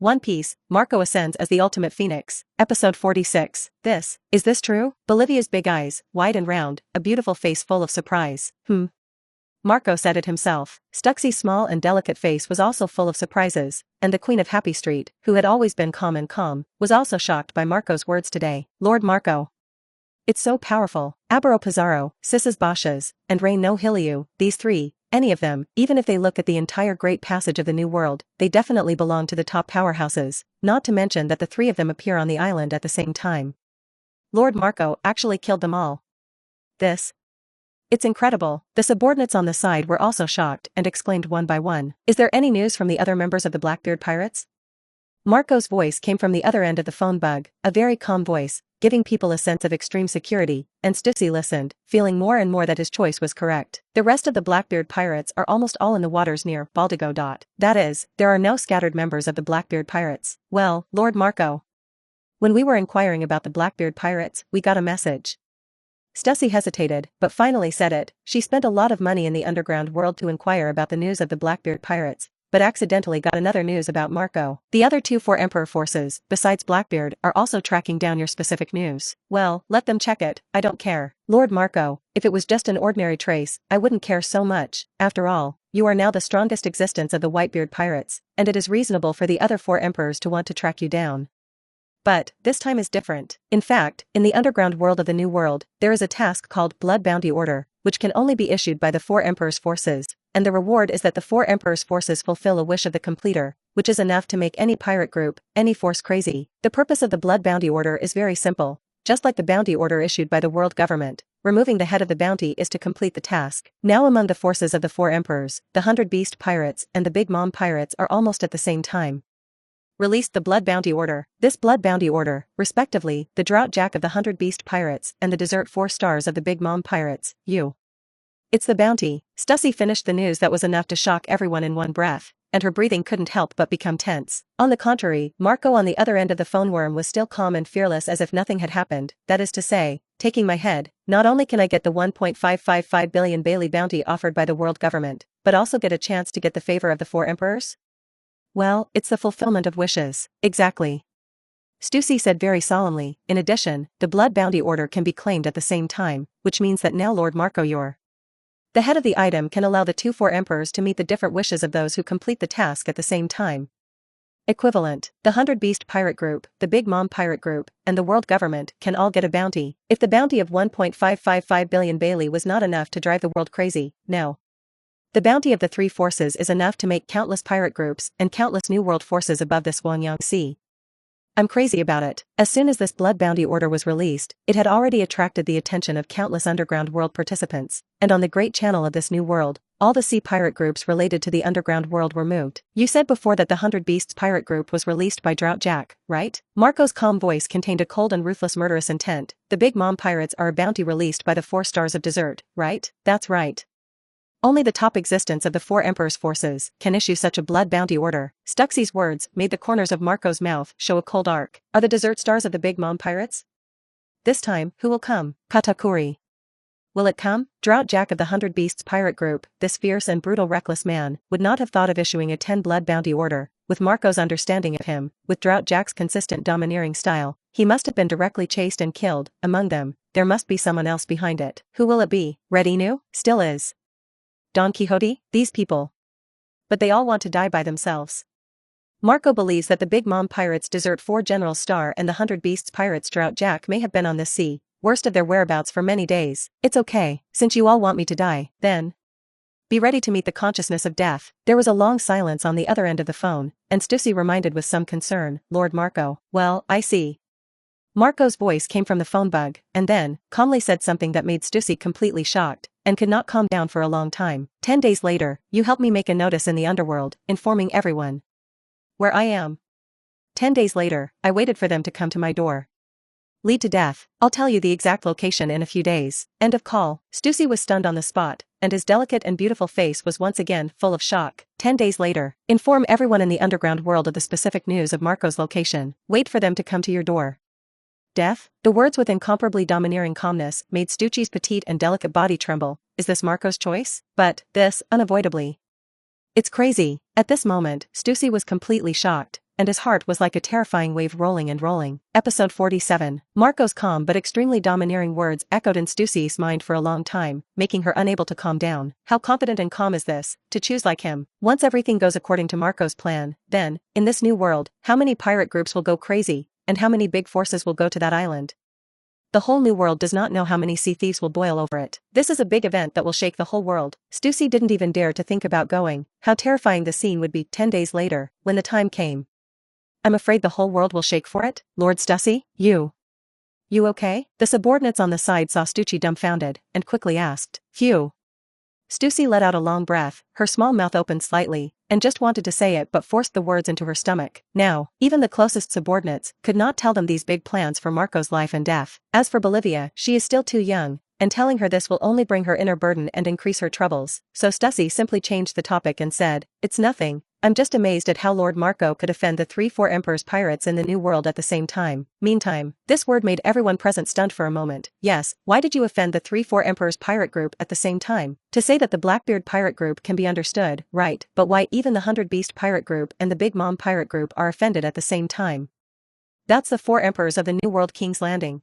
One Piece, Marco ascends as the ultimate phoenix. Episode 46. Is this true? Bolivia's big eyes, wide and round, a beautiful face full of surprise. Marco said it himself. Stuxy's small and delicate face was also full of surprises, and the Queen of Happy Street, who had always been calm, was also shocked by Marco's words today. Lord Marco. It's so powerful. Abaro Pizarro, Sisas Bashas, and Rain no Hilliu, these three, any of them, even if they look at the entire Great Passage of the New World, they definitely belong to the top powerhouses, not to mention that the three of them appear on the island at the same time. Lord Marco actually killed them all. It's incredible. The subordinates on the side were also shocked and exclaimed one by one. Is there any news from the other members of the Blackbeard Pirates? Marco's voice came from the other end of the phone bug, a very calm voice, giving people a sense of extreme security, and Stussy listened, feeling more and more that his choice was correct. The rest of the Blackbeard Pirates are almost all in the waters near Baldigo. That is, there are no scattered members of the Blackbeard Pirates. Well, Lord Marco. When we were inquiring about the Blackbeard Pirates, we got a message. Stussy hesitated, but finally said it. She spent a lot of money in the underground world to inquire about the news of the Blackbeard Pirates, but accidentally got another news about Marco. The other 4 Emperor forces, besides Blackbeard, are also tracking down your specific news. Well, let them check it, I don't care. Lord Marco, if it was just an ordinary trace, I wouldn't care so much. After all, you are now the strongest existence of the Whitebeard Pirates, and it is reasonable for the other 4 emperors to want to track you down. But, this time is different. In fact, in the underground world of the New World, there is a task called Blood Bounty Order, which can only be issued by the 4 Emperor's forces, and the reward is that the 4 Emperor's forces fulfill a wish of the completer, which is enough to make any pirate group, any force crazy. The purpose of the Blood Bounty Order is very simple, just like the bounty order issued by the world government. Removing the head of the bounty is to complete the task. Now among the forces of the 4 Emperors, the 100 Beast Pirates and the Big Mom Pirates are almost at the same time. Released the Blood Bounty Order. This Blood Bounty Order, respectively, the Drought Jack of the 100 Beast Pirates and the Desert 4 Stars of the Big Mom Pirates, It's the bounty. Stussy finished the news that was enough to shock everyone in one breath, and her breathing couldn't help but become tense. On the contrary, Marco on the other end of the phone worm was still calm and fearless as if nothing had happened, that is to say, taking my head, not only can I get the 1.555 billion Bailey bounty offered by the world government, but also get a chance to get the favor of the 4 emperors? Well, it's the fulfillment of wishes. Exactly. Stussy said very solemnly. In addition, the Blood Bounty Order can be claimed at the same time, which means that now Lord Marco the head of the item can allow the 4 emperors to meet the different wishes of those who complete the task at the same time. Equivalent. The 100 Beast Pirate Group, the Big Mom Pirate Group, and the world government can all get a bounty. If the bounty of 1.555 billion Bailey was not enough to drive the world crazy, no. The bounty of the 3 forces is enough to make countless pirate groups and countless New World forces above this Guangyang Sea. I'm crazy about it. As soon as this Blood Bounty Order was released, it had already attracted the attention of countless underground world participants, and on the Great Channel of this new world, all the sea pirate groups related to the underground world were moved. You said before that the 100 Beasts pirate group was released by Drought Jack, right? Marco's calm voice contained a cold and ruthless murderous intent. The Big Mom Pirates are a bounty released by the 4 Stars of Desert, right? That's right. Only the top existence of the 4 Emperor's forces can issue such a Blood Bounty Order. Stuxy's words made the corners of Marco's mouth show a cold arc. Are the Desert Stars of the Big Mom Pirates? This time, who will come? Katakuri. Will it come? Drought Jack of the 100 Beasts Pirate Group, this fierce and brutal reckless man, would not have thought of issuing a 10 Blood Bounty Order. With Marco's understanding of him, with Drought Jack's consistent domineering style, he must have been directly chased and killed. Among them, there must be someone else behind it. Who will it be? Red Inu? Still is. Don Quixote? These people. But they all want to die by themselves. Marco believes that the Big Mom Pirates Desert 4 General Star and the 100 Beasts Pirates Drought Jack may have been on this sea, worst of their whereabouts for many days. It's okay, since you all want me to die, then be ready to meet the consciousness of death. There was a long silence on the other end of the phone, and Stussy reminded with some concern, Lord Marco. Well, I see. Marco's voice came from the phone bug, and then, calmly said something that made Stussy completely shocked, and could not calm down for a long time. 10 days later, you helped me make a notice in the underworld, informing everyone where I am. 10 days later, I waited for them to come to my door. Lead to death. I'll tell you the exact location in a few days. End of call. Stussy was stunned on the spot, and his delicate and beautiful face was once again full of shock. 10 days later, inform everyone in the underground world of the specific news of Marco's location. Wait for them to come to your door. Death? The words with incomparably domineering calmness made Stucci's petite and delicate body tremble. Is this Marco's choice? But, this, unavoidably. It's crazy. At this moment, Stussy was completely shocked, and his heart was like a terrifying wave rolling and rolling. Episode 47. Marco's calm but extremely domineering words echoed in Stussy's mind for a long time, making her unable to calm down. How confident and calm is this, to choose like him? Once everything goes according to Marco's plan, then, in this new world, how many pirate groups will go crazy, and how many big forces will go to that island? The whole new world does not know how many sea thieves will boil over it. This is a big event that will shake the whole world. Stussy didn't even dare to think about going. How terrifying the scene would be 10 days later, when the time came. I'm afraid the whole world will shake for it, Lord Stussy, You okay? The subordinates on the side saw Stussy dumbfounded, and quickly asked, Phew. Stussy let out a long breath, her small mouth opened slightly, and just wanted to say it but forced the words into her stomach. Now, even the closest subordinates could not tell them these big plans for Marco's life and death. As for Bolivia, she is still too young, and telling her this will only bring her inner burden and increase her troubles. So Stussy simply changed the topic and said, It's nothing. I'm just amazed at how Lord Marco could offend the 3-4 Emperor's pirates in the New World at the same time. Meantime, this word made everyone present stunned for a moment. Yes, why did you offend the 3-4 Emperor's pirate group at the same time? To say that the Blackbeard pirate group can be understood, right, but why even the 100 Beast pirate group and the Big Mom pirate group are offended at the same time? That's the 4 Emperors of the New World King's Landing.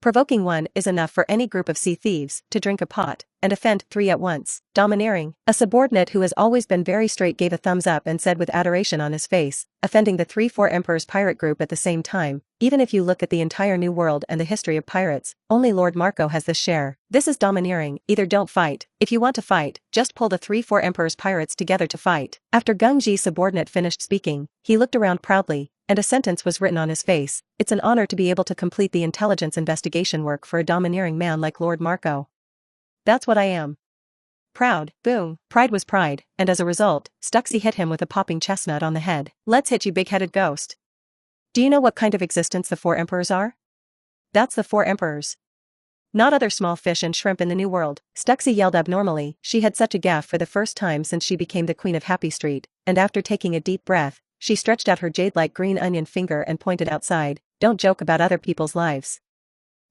Provoking one is enough for any group of sea thieves to drink a pot and offend 3 at once. Domineering, a subordinate who has always been very straight gave a thumbs up and said with adoration on his face, offending the 3-4 Emperor's pirate group at the same time. Even if you look at the entire New World and the history of pirates, only Lord Marco has this share. This is domineering. Either don't fight. If you want to fight, just pull the 3-4 Emperor's pirates together to fight. After Gung Ji's subordinate finished speaking, he looked around proudly, and a sentence was written on his face. It's an honor to be able to complete the intelligence investigation work for a domineering man like Lord Marco. That's what I am. Proud. Boom. Pride was pride, and as a result, Stussy hit him with a popping chestnut on the head. Let's hit you, big-headed ghost. Do you know what kind of existence the 4 Emperors are? That's the 4 Emperors. Not other small fish and shrimp in the New World. Stussy yelled abnormally. She had such a gaffe for the first time since she became the Queen of Happy Street, and after taking a deep breath, she stretched out her jade-like green onion finger and pointed outside. Don't joke about other people's lives.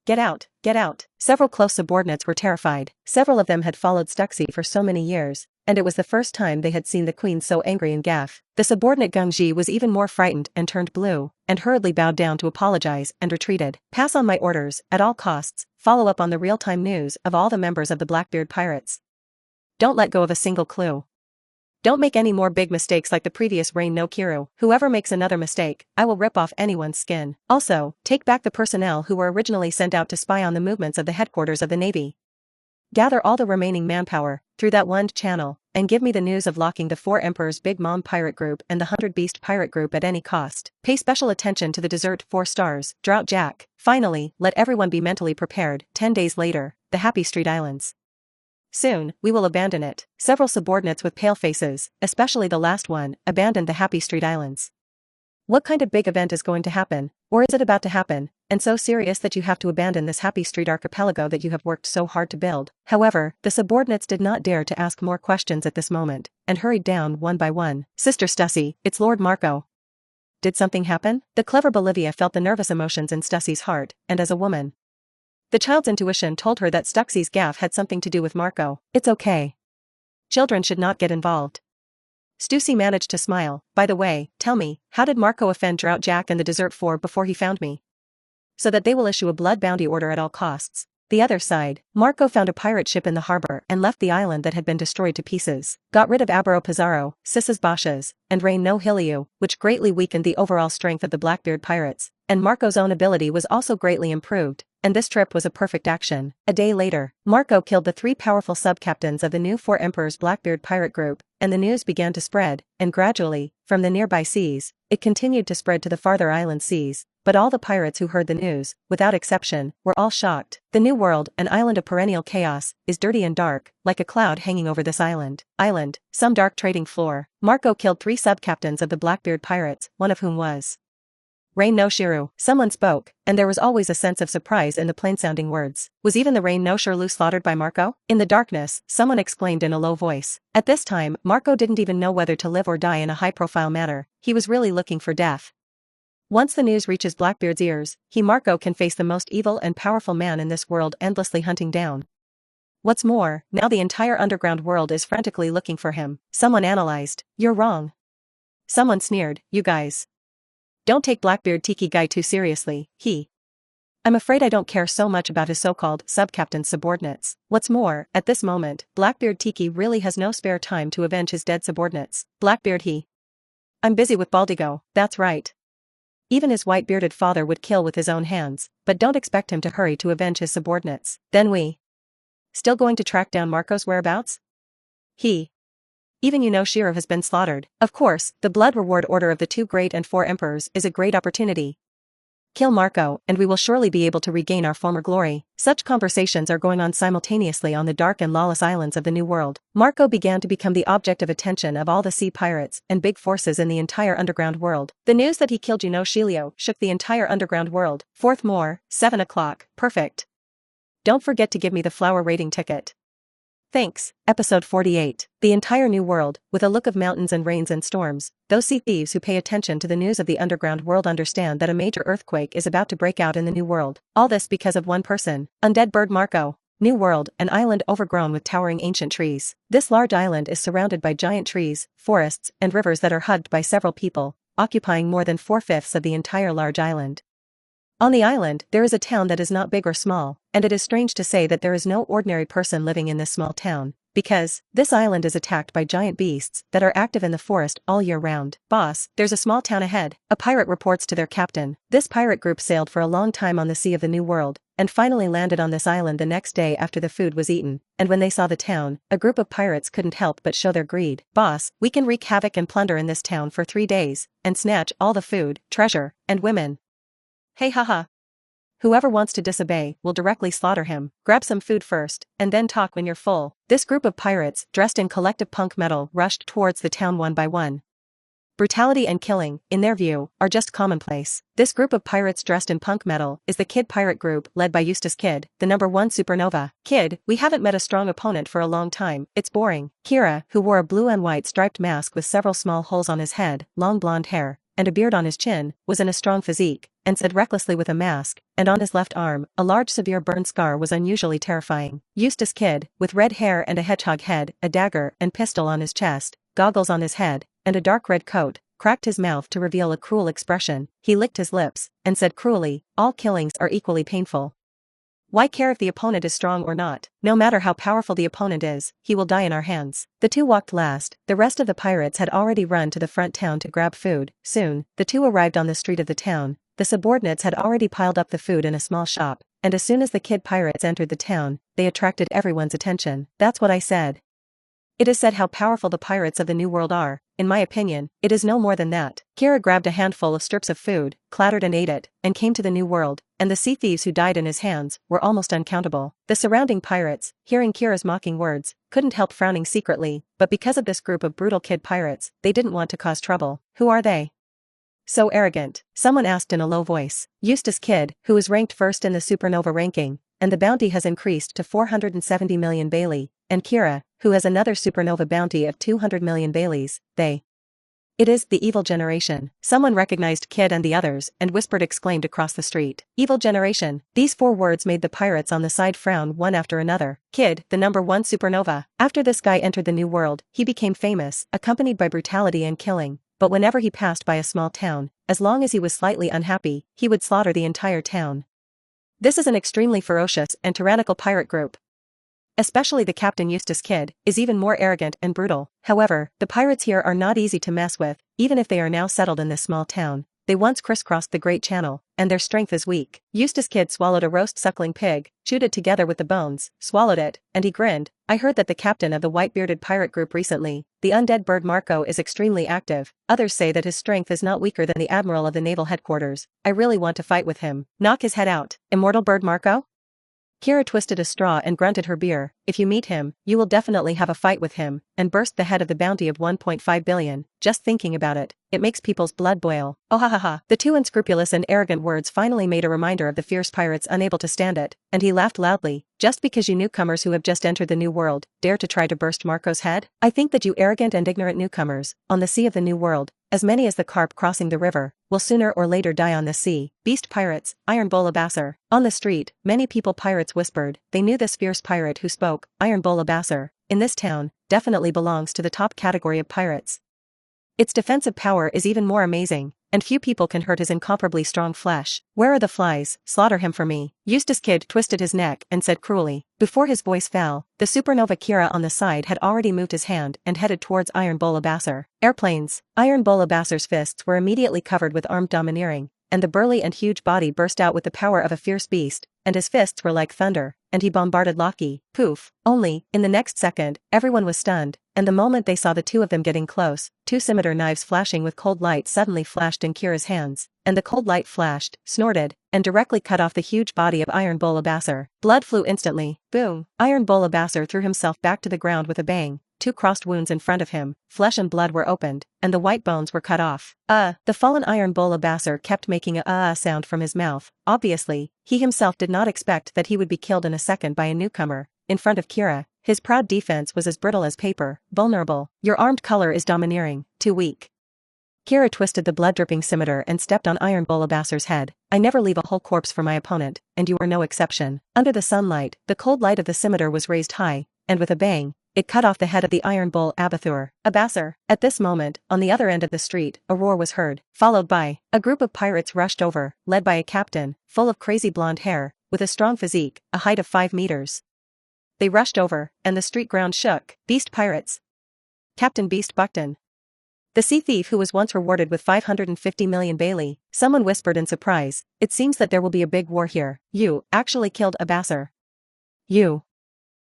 Get out, get out. Several close subordinates were terrified. Several of them had followed Stussy for so many years, and it was the first time they had seen the queen so angry and gaffe. The subordinate Gung Ji was even more frightened and turned blue, and hurriedly bowed down to apologize and retreated. Pass on my orders, at all costs. Follow up on the real-time news of all the members of the Blackbeard Pirates. Don't let go of a single clue. Don't make any more big mistakes like the previous Rain no Kiru. Whoever makes another mistake, I will rip off anyone's skin. Also, take back the personnel who were originally sent out to spy on the movements of the headquarters of the Navy. Gather all the remaining manpower, through that one channel, and give me the news of locking the 4 Emperors Big Mom Pirate Group and the 100 Beast Pirate Group at any cost. Pay special attention to the dessert 4 stars, Drought Jack. Finally, let everyone be mentally prepared. 10 days later, the Happy Street Islands. Soon, we will abandon it. Several subordinates with pale faces, especially the last one, abandoned the Happy Street Islands. What kind of big event is going to happen, or is it about to happen, and so serious that you have to abandon this Happy Street archipelago that you have worked so hard to build? However, the subordinates did not dare to ask more questions at this moment, and hurried down one by one. Sister Stussy, it's Lord Marco. Did something happen? The clever Bolivia felt the nervous emotions in Stussy's heart, and as a woman, the child's intuition told her that Stussy's gaffe had something to do with Marco. It's okay. Children should not get involved. Stussy managed to smile. By the way, tell me, how did Marco offend Drought Jack and the Dessert 4 before he found me? So that they will issue a blood bounty order at all costs. The other side, Marco found a pirate ship in the harbor and left the island that had been destroyed to pieces. Got rid of Abaro Pizarro, Sisas Bashes, and Rain no Hilliu, which greatly weakened the overall strength of the Blackbeard Pirates. And Marco's own ability was also greatly improved, and this trip was a perfect action. A day later, Marco killed the 3 powerful sub-captains of the new 4 Emperors Blackbeard Pirate Group, and the news began to spread, and gradually, from the nearby seas, it continued to spread to the farther island seas. But all the pirates who heard the news, without exception, were all shocked. The New World, an island of perennial chaos, is dirty and dark, like a cloud hanging over this island. Some dark trading floor. Marco killed 3 sub-captains of the Blackbeard Pirates, one of whom was Rain no Shiru. Someone spoke, and there was always a sense of surprise in the plain-sounding words. Was even the Rain no Shiru slaughtered by Marco? In the darkness, someone exclaimed in a low voice. At this time, Marco didn't even know whether to live or die in a high-profile manner. He was really looking for death. Once the news reaches Blackbeard's ears, he Marco can face the most evil and powerful man in this world endlessly hunting down. What's more, now the entire underground world is frantically looking for him. Someone analyzed. You're wrong. Someone sneered. You guys Don't take Blackbeard Tiki guy too seriously, I'm afraid I don't care so much about his so-called sub-captain's subordinates. What's more, at this moment, Blackbeard Tiki really has no spare time to avenge his dead subordinates. Blackbeard I'm busy with Baldigo, that's right. Even his white-bearded father would kill with his own hands, but don't expect him to hurry to avenge his subordinates. Then we still going to track down Marco's whereabouts? Even Shiro has been slaughtered. Of course, the blood reward order of the 2 great and 4 emperors is a great opportunity. Kill Marco, and we will surely be able to regain our former glory. Such conversations are going on simultaneously on the dark and lawless islands of the New World. Marco began to become the object of attention of all the sea pirates and big forces in the entire underground world. The news that he killed Shilio shook the entire underground world. 4th more, 7 o'clock, perfect. Don't forget to give me the flower rating ticket. Thanks. Episode 48. The entire New World, with a look of mountains and rains and storms. Those sea thieves who pay attention to the news of the underground world understand that a major earthquake is about to break out in the New World. All this because of one person. Undead Bird Marco. New World, an island overgrown with towering ancient trees. This large island is surrounded by giant trees, forests, and rivers that are hugged by several people, occupying more than 4/5 of the entire large island. On the island, there is a town that is not big or small, and it is strange to say that there is no ordinary person living in this small town, because this island is attacked by giant beasts that are active in the forest all year round. Boss, there's a small town ahead, a pirate reports to their captain. This pirate group sailed for a long time on the sea of the New World, and finally landed on this island the next day after the food was eaten, and when they saw the town, a group of pirates couldn't help but show their greed. Boss, we can wreak havoc and plunder in this town for 3 days, and snatch all the food, treasure, and women. Hey haha. Whoever wants to disobey will directly slaughter him. Grab some food first, and then talk when you're full. This group of pirates, dressed in collective punk metal, rushed towards the town one by one. Brutality and killing, in their view, are just commonplace. This group of pirates dressed in punk metal is the Kid Pirate Group led by Eustace Kid, the #1 supernova. Kid, we haven't met a strong opponent for a long time, it's boring. Kira, who wore a blue and white striped mask with several small holes on his head, long blonde hair, and a beard on his chin, was in a strong physique, and said recklessly with a mask, and on his left arm, a large severe burn scar was unusually terrifying. Eustace Kid, with red hair and a hedgehog head, a dagger and pistol on his chest, goggles on his head, and a dark red coat, cracked his mouth to reveal a cruel expression. He licked his lips, and said cruelly, "All killings are equally painful. Why care if the opponent is strong or not? No matter how powerful the opponent is, he will die in our hands." The 2 walked last. The rest of the pirates had already run to the front town to grab food. Soon, the 2 arrived on the street of the town. The subordinates had already piled up the food in a small shop, and as soon as the Kid Pirates entered the town, they attracted everyone's attention. That's what I said. It is said how powerful the pirates of the New World are. In my opinion, it is no more than that. Kira grabbed a handful of strips of food, clattered and ate it, and came to the New World, and the sea thieves who died in his hands were almost uncountable. The surrounding pirates, hearing Kira's mocking words, couldn't help frowning secretly, but because of this group of brutal kid pirates, they didn't want to cause trouble. Who are they? So arrogant, someone asked in a low voice. Eustace Kid, who is ranked first in the supernova ranking, and the bounty has increased to 470 million Bailey, and Kira, who has another supernova bounty of 200 million Baileys, It is the evil generation. Someone recognized Kid and the others and whispered exclaimed across the street. Evil generation. These 4 words made the pirates on the side frown one after another. Kid, the #1 supernova. After this guy entered the New World, he became famous, accompanied by brutality and killing. But whenever he passed by a small town, as long as he was slightly unhappy, he would slaughter the entire town. This is an extremely ferocious and tyrannical pirate group. Especially the captain Eustace Kid, is even more arrogant and brutal. However, the pirates here are not easy to mess with, even if they are now settled in this small town. They once crisscrossed the Great Channel, and their strength is weak. Eustace Kid swallowed a roast suckling pig, chewed it together with the bones, swallowed it, and he grinned. I heard that the captain of the Whitebearded Pirate Group recently, the undead bird Marco, is extremely active. Others say that his strength is not weaker than the admiral of the naval headquarters. I really want to fight with him. Knock his head out. Immortal bird Marco? Kira twisted a straw and grunted her beer. If you meet him, you will definitely have a fight with him, and burst the head of the bounty of 1.5 billion. Just thinking about it, it makes people's blood boil. Oh ha ha ha. The 2 unscrupulous and arrogant words finally made a reminder of the fierce pirates unable to stand it, and he laughed loudly. Just because you newcomers who have just entered the New World dare to try to burst Marco's head? I think that you arrogant and ignorant newcomers, on the sea of the New World, as many as the carp crossing the river, will sooner or later die on the sea. Beast pirates, Iron Bowl Abasser. On the street, many people pirates whispered. They knew this fierce pirate who spoke, Iron Bowl Abasser, in this town, definitely belongs to the top category of pirates. Its defensive power is even more amazing, and few people can hurt his incomparably strong flesh. Where are the flies? Slaughter him for me. Eustace Kid twisted his neck and said cruelly. Before his voice fell, the supernova Kira on the side had already moved his hand and headed towards Iron Bolabasser. Airplanes. Iron Bolabasser's fists were immediately covered with armed domineering, and the burly and huge body burst out with the power of a fierce beast, and his fists were like thunder, and he bombarded Loki. Poof. Only, in the next second, everyone was stunned, and the moment they saw the two of them getting close, two scimitar knives flashing with cold light suddenly flashed in Kira's hands, and the cold light flashed, snorted, and directly cut off the huge body of Iron Bolabasser. Blood flew instantly. Boom. Iron Bolabasser threw himself back to the ground with a bang. Two crossed wounds in front of him, flesh and blood were opened, and the white bones were cut off. The fallen Iron Bolabasser kept making a sound from his mouth. Obviously, he himself did not expect that he would be killed in a second by a newcomer. In front of Kira, his proud defense was as brittle as paper, vulnerable. Your armed color is domineering, too weak. Kira twisted the blood-dripping scimitar and stepped on Iron Bolabasser's head. I never leave a whole corpse for my opponent, and you are no exception. Under the sunlight, the cold light of the scimitar was raised high, and with a bang, it cut off the head of the Iron Bull Abasser. At this moment, on the other end of the street, a roar was heard, followed by a group of pirates rushed over, led by a captain, full of crazy blonde hair, with a strong physique, a height of 5 meters. They rushed over, and the street ground shook. Beast Pirates. Captain Beast Buckton. The sea thief who was once rewarded with 550 million Bailey, someone whispered in surprise. It seems that there will be a big war here. You actually killed Abasser. You.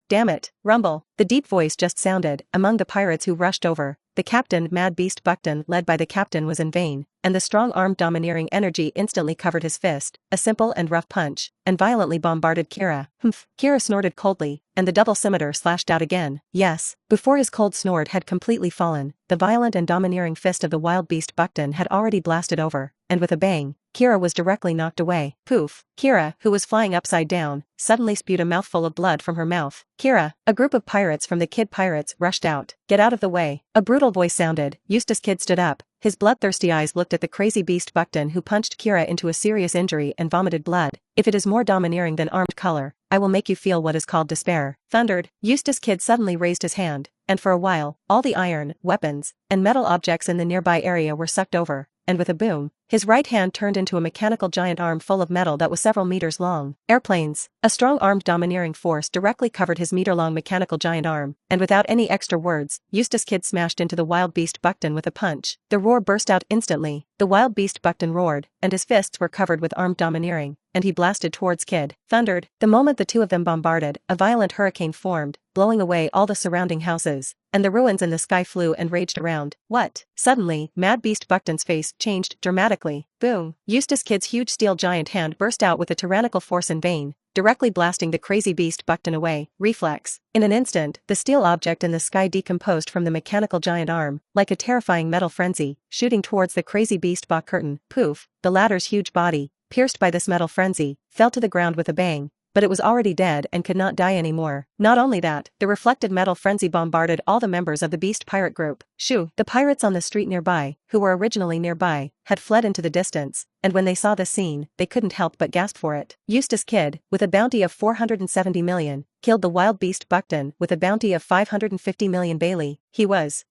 Damn it, rumble. The deep voice just sounded, among the pirates who rushed over. The captain, Mad Beast Buckton, led by the captain, was in vain, and the strong-armed domineering energy instantly covered his fist, a simple and rough punch, and violently bombarded Kira. Humph. Kira snorted coldly, and the double scimitar slashed out again. Yes, before his cold snort had completely fallen, the violent and domineering fist of the wild beast Buckton had already blasted over, and with a bang, Kira was directly knocked away. Poof. Kira, who was flying upside down, suddenly spewed a mouthful of blood from her mouth. Kira. A group of pirates from the Kid Pirates rushed out. Get out of the way. A brutal voice sounded. Eustace Kid stood up. His bloodthirsty eyes looked at the crazy beast Buckton who punched Kira into a serious injury and vomited blood. If it is more domineering than armed color, I will make you feel what is called despair. Thundered. Eustace Kid suddenly raised his hand, and for a while, all the iron, weapons, and metal objects in the nearby area were sucked over, and with a boom, his right hand turned into a mechanical giant arm full of metal that was several meters long. Airplanes. A strong-armed domineering force directly covered his meter-long mechanical giant arm, and without any extra words, Eustace Kid smashed into the wild beast Buckton with a punch. The roar burst out instantly. The wild beast Buckton roared, and his fists were covered with armed domineering, and he blasted towards Kid. Thundered. The moment the two of them bombarded, a violent hurricane formed, blowing away all the surrounding houses, and the ruins in the sky flew and raged around. What? Suddenly, Mad Beast Buckton's face changed dramatically. Boom. Eustace Kid's huge steel giant hand burst out with a tyrannical force in vain, directly blasting the crazy beast Buckton away. Reflex. In an instant, the steel object in the sky decomposed from the mechanical giant arm, like a terrifying metal frenzy, shooting towards the crazy beast Buckton. Poof. The latter's huge body, pierced by this metal frenzy, fell to the ground with a bang, but it was already dead and could not die anymore. Not only that, the reflected metal frenzy bombarded all the members of the Beast Pirate group. Shoo! The pirates on the street nearby, who were originally nearby, had fled into the distance, and when they saw the scene, they couldn't help but gasp for it. Eustace Kid, with a bounty of 470 million, killed the wild beast Buckton with a bounty of 550 million Bailey. He was.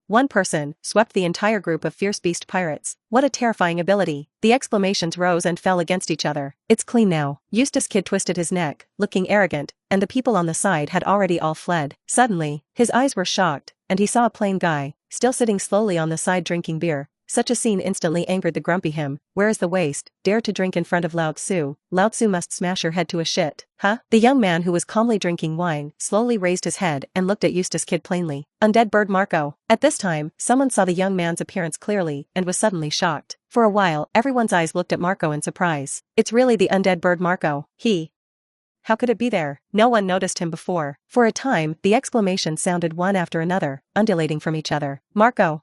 One person swept the entire group of fierce beast pirates. What a terrifying ability. The exclamations rose and fell against each other. It's clean now. Eustace Kid twisted his neck, looking arrogant, and the people on the side had already all fled. Suddenly, his eyes were shocked, and he saw a plain guy, still sitting slowly on the side drinking beer. Such a scene instantly angered the grumpy him. Where is the waste? Dare to drink in front of Lao Tzu. Lao Tzu must smash your head to a shit. Huh? The young man who was calmly drinking wine slowly raised his head and looked at Eustace Kid plainly. Undead bird Marco. At this time, someone saw the young man's appearance clearly and was suddenly shocked. For a while, everyone's eyes looked at Marco in surprise. It's really the undead bird Marco. How could it be there? No one noticed him before. For a time, the exclamations sounded one after another, undulating from each other. Marco.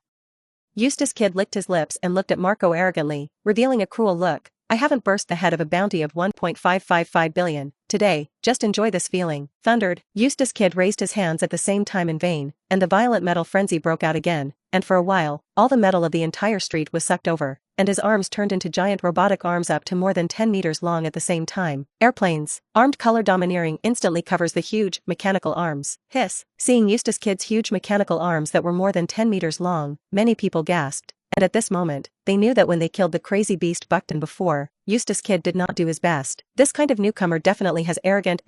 Eustace Kid licked his lips and looked at Marco arrogantly, revealing a cruel look. I haven't burst the head of a bounty of 1.555 billion, today, just enjoy this feeling, thundered. Eustace Kid raised his hands at the same time in vain, and the violent metal frenzy broke out again, and for a while, all the metal of the entire street was sucked over, and his arms turned into giant robotic arms up to more than 10 meters long at the same time. Airplanes. Armed color domineering instantly covers the huge, mechanical arms. Hiss. Seeing Eustace Kid's huge mechanical arms that were more than 10 meters long, many people gasped. And at this moment, they knew that when they killed the crazy beast Buckton before, Eustace Kid did not do his best. This kind of newcomer definitely has arrogant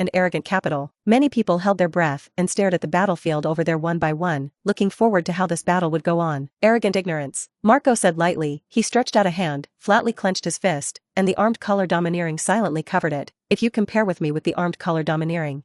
capital. Many people held their breath and stared at the battlefield over there one by one, looking forward to how this battle would go on. Arrogant ignorance. Marco said lightly. He stretched out a hand, flatly clenched his fist, and the armed color domineering silently covered it. If you compare with me with the armed color domineering,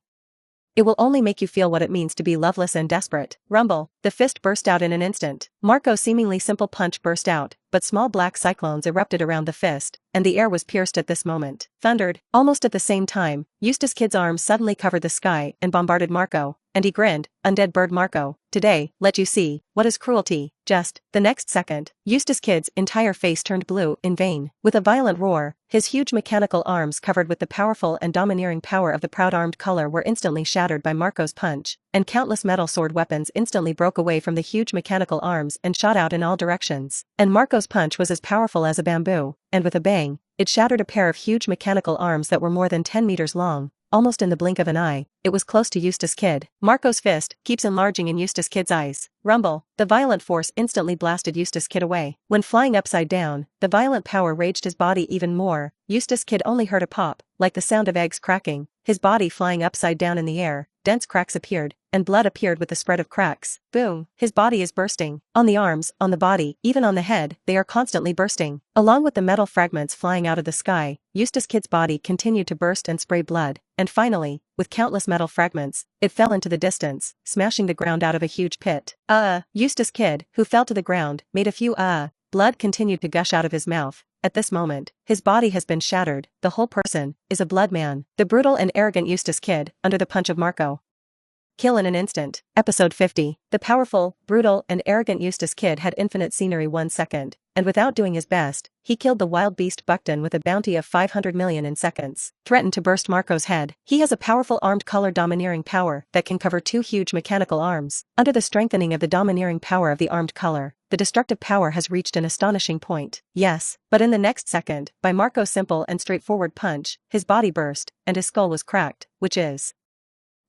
it will only make you feel what it means to be loveless and desperate. Rumble. The fist burst out in an instant. Marco's seemingly simple punch burst out, but small black cyclones erupted around the fist, and the air was pierced at this moment. Thundered. Almost at the same time, Eustace Kid's arms suddenly covered the sky and bombarded Marco, and he grinned. Undead bird Marco, today, let you see what is cruelty. Just the next second, Eustace Kid's entire face turned blue in vain. With a violent roar, his huge mechanical arms covered with the powerful and domineering power of the proud armed color were instantly shattered by Marco's punch, and countless metal sword weapons instantly broke away from the huge mechanical arms and shot out in all directions. And Marco's punch was as powerful as a bamboo, and with a bang, it shattered a pair of huge mechanical arms that were more than 10 meters long. Almost in the blink of an eye, it was close to Eustace Kid. Marco's fist keeps enlarging in Eustace Kid's eyes. Rumble. The violent force instantly blasted Eustace Kid away. When flying upside down, the violent power raged his body even more. Eustace Kid only heard a pop, like the sound of eggs cracking. His body flying upside down in the air, dense cracks appeared, and blood appeared with the spread of cracks. Boom. His body is bursting. On the arms, on the body, even on the head, they are constantly bursting. Along with the metal fragments flying out of the sky, Eustace Kid's body continued to burst and spray blood, and finally, with countless metal fragments, it fell into the distance, smashing the ground out of a huge pit. Eustace Kid, who fell to the ground, made a few blood continued to gush out of his mouth. At this moment, his body has been shattered. The whole person is a blood man. The brutal and arrogant Eustace Kid, under the punch of Marco. Kill in an instant. Episode 50. The powerful, brutal, and arrogant Eustace Kid had infinite scenery 1 second, and without doing his best, he killed the wild beast Buckton with a bounty of 500 million in seconds. Threatened to burst Marco's head. He has a powerful armed color domineering power that can cover 2 huge mechanical arms. Under the strengthening of the domineering power of the armed color, the destructive power has reached an astonishing point. Yes, but in the next second, by Marco's simple and straightforward punch, his body burst, and his skull was cracked, which is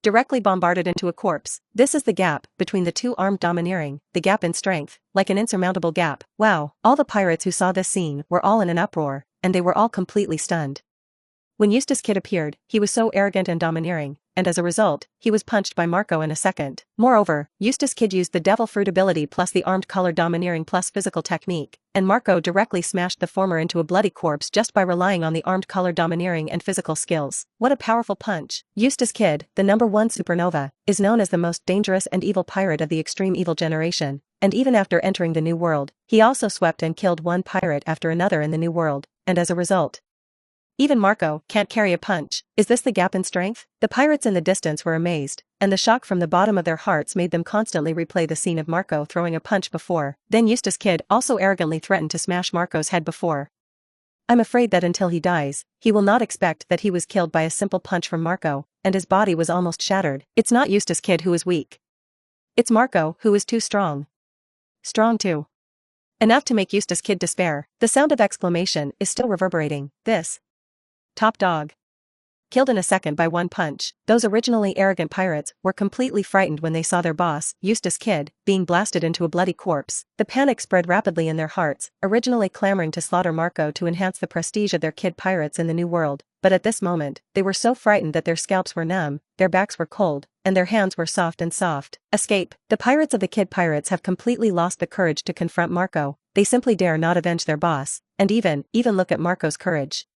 directly bombarded into a corpse. This is the gap between the 2 armed domineering, the gap in strength, like an insurmountable gap. Wow, all the pirates who saw this scene were all in an uproar, and they were all completely stunned. When Eustace Kid appeared, he was so arrogant and domineering, and as a result, he was punched by Marco in a second. Moreover, Eustace Kid used the Devil Fruit ability plus the armed color domineering plus physical technique, and Marco directly smashed the former into a bloody corpse just by relying on the armed color domineering and physical skills. What a powerful punch. Eustace Kid, the #1 supernova, is known as the most dangerous and evil pirate of the extreme evil generation, and even after entering the New World, he also swept and killed one pirate after another in the New World, and as a result, even Marco can't carry a punch. Is this the gap in strength? The pirates in the distance were amazed, and the shock from the bottom of their hearts made them constantly replay the scene of Marco throwing a punch before. Then Eustace Kid also arrogantly threatened to smash Marco's head before. I'm afraid that until he dies, he will not expect that he was killed by a simple punch from Marco, and his body was almost shattered. It's not Eustace Kid who is weak. It's Marco who is too strong. Strong too. Enough to make Eustace Kid despair. The sound of exclamation is still reverberating. This top dog. Killed in a second by one punch. Those originally arrogant pirates were completely frightened when they saw their boss, Eustace Kid, being blasted into a bloody corpse. The panic spread rapidly in their hearts, originally clamoring to slaughter Marco to enhance the prestige of their kid pirates in the New World. But at this moment, they were so frightened that their scalps were numb, their backs were cold, and their hands were soft. Escape. The pirates of the kid pirates have completely lost the courage to confront Marco. They simply dare not avenge their boss, and even look at Marco's courage.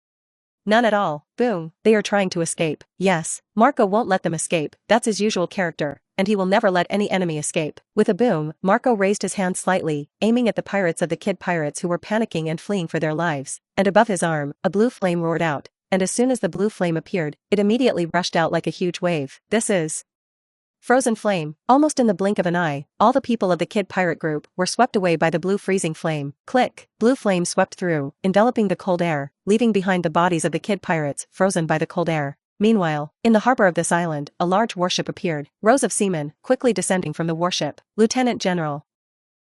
None at all. Boom. They are trying to escape. Yes, Marco won't let them escape. That's his usual character, and he will never let any enemy escape. With a boom, Marco raised his hand slightly, aiming at the pirates of the kid pirates who were panicking and fleeing for their lives, and above his arm, a blue flame roared out, and as soon as the blue flame appeared, it immediately rushed out like a huge wave. This is frozen flame. Almost in the blink of an eye, all the people of the kid pirate group were swept away by the blue freezing flame. Click. Blue flame swept through, enveloping the cold air, leaving behind the bodies of the kid pirates frozen by the cold air. Meanwhile, in the harbor of this island, a large warship appeared, rows of seamen, quickly descending from the warship. Lieutenant General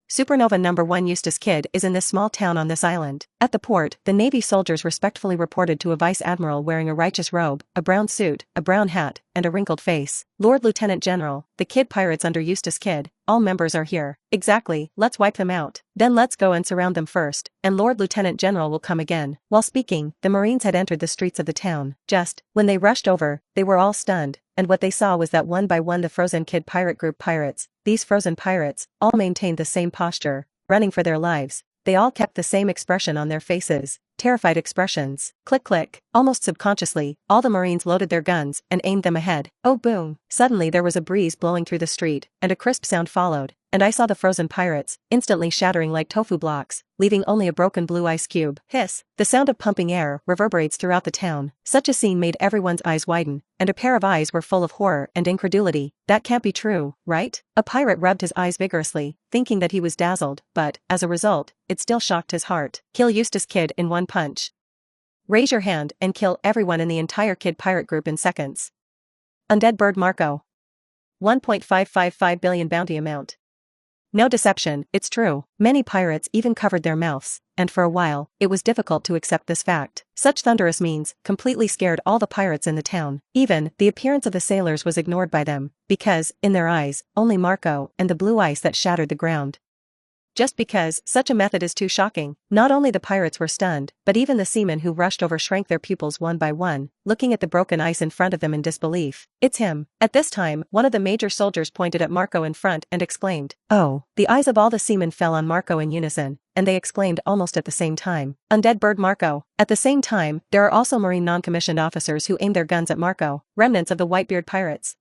Supernova Number 1 Eustace Kid is in this small town on this island. At the port, the Navy soldiers respectfully reported to a vice admiral wearing a righteous robe, a brown suit, a brown hat, and a wrinkled face. Lord Lieutenant General, the Kid Pirates under Eustace Kid, all members are here. Exactly, let's wipe them out. Then let's go and surround them first, and Lord Lieutenant General will come again. While speaking, the Marines had entered the streets of the town. Just when they rushed over, they were all stunned, and what they saw was that one by one the Frozen Kid Pirate Group pirates, these frozen pirates, all maintained the same posture, running for their lives. They all kept the same expression on their faces, terrified expressions. Click click, almost subconsciously, all the Marines loaded their guns and aimed them ahead. Oh boom! Suddenly there was a breeze blowing through the street, and a crisp sound followed, and I saw the frozen pirates, instantly shattering like tofu blocks, leaving only a broken blue ice cube. Hiss! The sound of pumping air reverberates throughout the town. Such a scene made everyone's eyes widen, and a pair of eyes were full of horror and incredulity. That can't be true, right? A pirate rubbed his eyes vigorously, thinking that he was dazzled, but, as a result, it still shocked his heart. Kill Eustace Kid in one punch. Raise your hand and kill everyone in the entire Kid Pirate Group in seconds. Undead Bird Marco. 1.555 billion bounty amount. No deception, it's true. Many pirates even covered their mouths, and for a while, it was difficult to accept this fact. Such thunderous means completely scared all the pirates in the town. Even, the appearance of the sailors was ignored by them, because, in their eyes, only Marco and the blue ice that shattered the ground. Just because such a method is too shocking, not only the pirates were stunned, but even the seamen who rushed over shrank their pupils one by one, looking at the broken ice in front of them in disbelief. It's him. At this time, one of the major soldiers pointed at Marco in front and exclaimed, "Oh!" The eyes of all the seamen fell on Marco in unison, and they exclaimed almost at the same time, "Undead Bird Marco!" At the same time, there are also Marine non-commissioned officers who aimed their guns at Marco, remnants of the Whitebeard Pirates.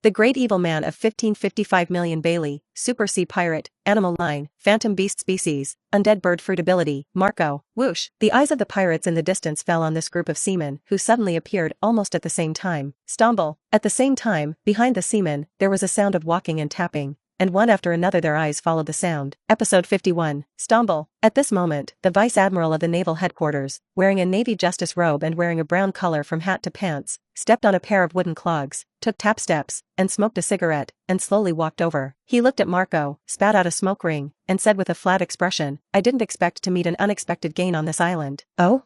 The Great Evil Man of 1555 million Bailey, Super Sea Pirate, Animal Line, Phantom Beast Species, Undead Bird Fruit Ability, Marco, whoosh. The eyes of the pirates in the distance fell on this group of seamen who suddenly appeared almost at the same time. Stumble. At the same time, behind the seamen, there was a sound of walking and tapping, and one after another their eyes followed the sound. Episode 51, Stumble. At this moment, the Vice Admiral of the Naval Headquarters, wearing a Navy Justice robe and wearing a brown color from hat to pants, stepped on a pair of wooden clogs, took tap steps, and smoked a cigarette, and slowly walked over. He looked at Marco, spat out a smoke ring, and said with a flat expression, "I didn't expect to meet an unexpected gain on this island." "Oh?"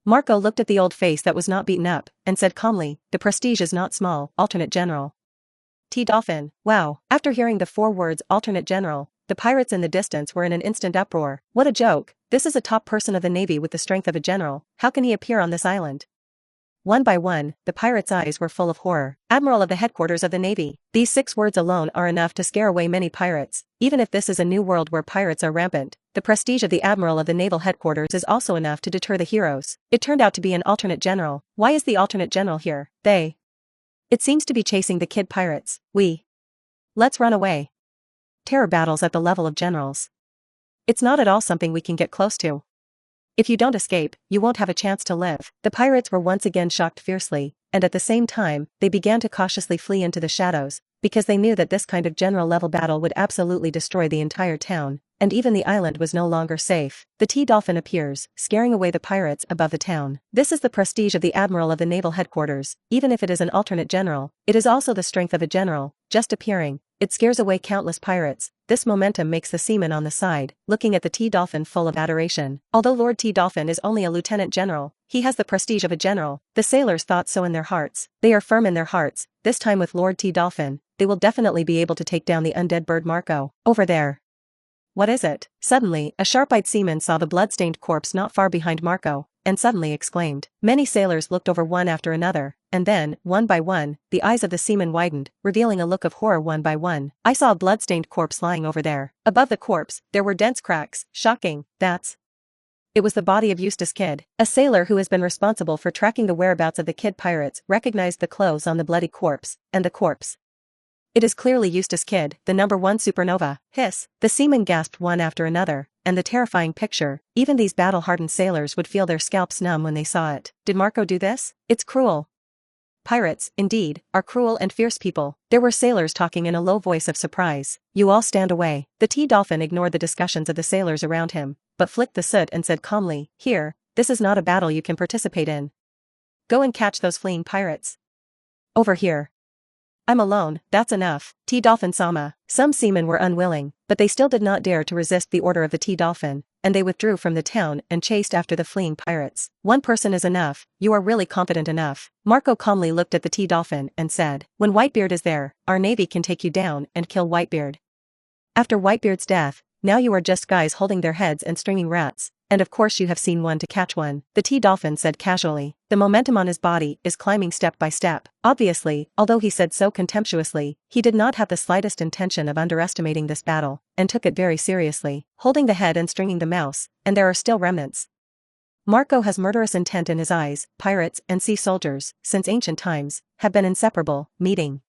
Marco looked at the old face that was not beaten up, and said calmly, "The prestige is not small, Alternate General." T-Dolphin, wow. After hearing the 4 words Alternate General, the pirates in the distance were in an instant uproar. What a joke. This is a top person of the Navy with the strength of a general. How can he appear on this island? One by one, the pirates' eyes were full of horror. Admiral of the Headquarters of the Navy. These 6 words alone are enough to scare away many pirates. Even if this is a new world where pirates are rampant, the prestige of the Admiral of the Naval Headquarters is also enough to deter the heroes. It turned out to be an alternate general. Why is the alternate general here? It seems to be chasing the Kid Pirates. Let's run away. Terror battles at the level of generals. It's not at all something we can get close to. If you don't escape, you won't have a chance to live. The pirates were once again shocked fiercely, and at the same time, they began to cautiously flee into the shadows, because they knew that this kind of general-level battle would absolutely destroy the entire town, and even the island was no longer safe. The T-Dolphin appears, scaring away the pirates above the town. This is the prestige of the Admiral of the Naval Headquarters. Even if it is an alternate general, it is also the strength of a general, just appearing. It scares away countless pirates. This momentum makes the seamen on the side, looking at the T-Dolphin full of adoration. Although Lord T-Dolphin is only a lieutenant general, he has the prestige of a general. The sailors thought so in their hearts. They are firm in their hearts. This time with Lord T-Dolphin, they will definitely be able to take down the undead bird Marco. Over there. What is it? Suddenly, a sharp-eyed seaman saw the blood-stained corpse not far behind Marco, and suddenly exclaimed. Many sailors looked over one after another, and then, one by one, the eyes of the seaman widened, revealing a look of horror one by one. I saw a blood-stained corpse lying over there. Above the corpse, there were dense cracks. Shocking. It was the body of Eustace Kid. A sailor who has been responsible for tracking the whereabouts of the Kid Pirates recognized the clothes on the bloody corpse, and the corpse. It is clearly Eustace Kid, the number 1 supernova. Hiss. The seamen gasped one after another, and the terrifying picture, even these battle-hardened sailors would feel their scalps numb when they saw it. Did Marco do this? It's cruel. Pirates, indeed, are cruel and fierce people. There were sailors talking in a low voice of surprise. You all stand away. The T-Dolphin ignored the discussions of the sailors around him, but flicked the soot and said calmly, "Here, this is not a battle you can participate in. Go and catch those fleeing pirates. Over here. I'm alone, that's enough, T-Dolphin-sama. Some seamen were unwilling, but they still did not dare to resist the order of the T-Dolphin, and they withdrew from the town and chased after the fleeing pirates. One person is enough, you are really confident enough. Marco calmly looked at the T-Dolphin and said, when Whitebeard is there, our navy can take you down and kill Whitebeard. After Whitebeard's death, now you are just guys holding their heads and stringing rats, and of course you have seen one to catch one, the T-Dolphin said casually. The momentum on his body is climbing step by step. Obviously, although he said so contemptuously, he did not have the slightest intention of underestimating this battle, and took it very seriously, holding the head and stringing the mouse, and there are still remnants. Marco has murderous intent in his eyes. Pirates and sea soldiers, since ancient times, have been inseparable, meeting.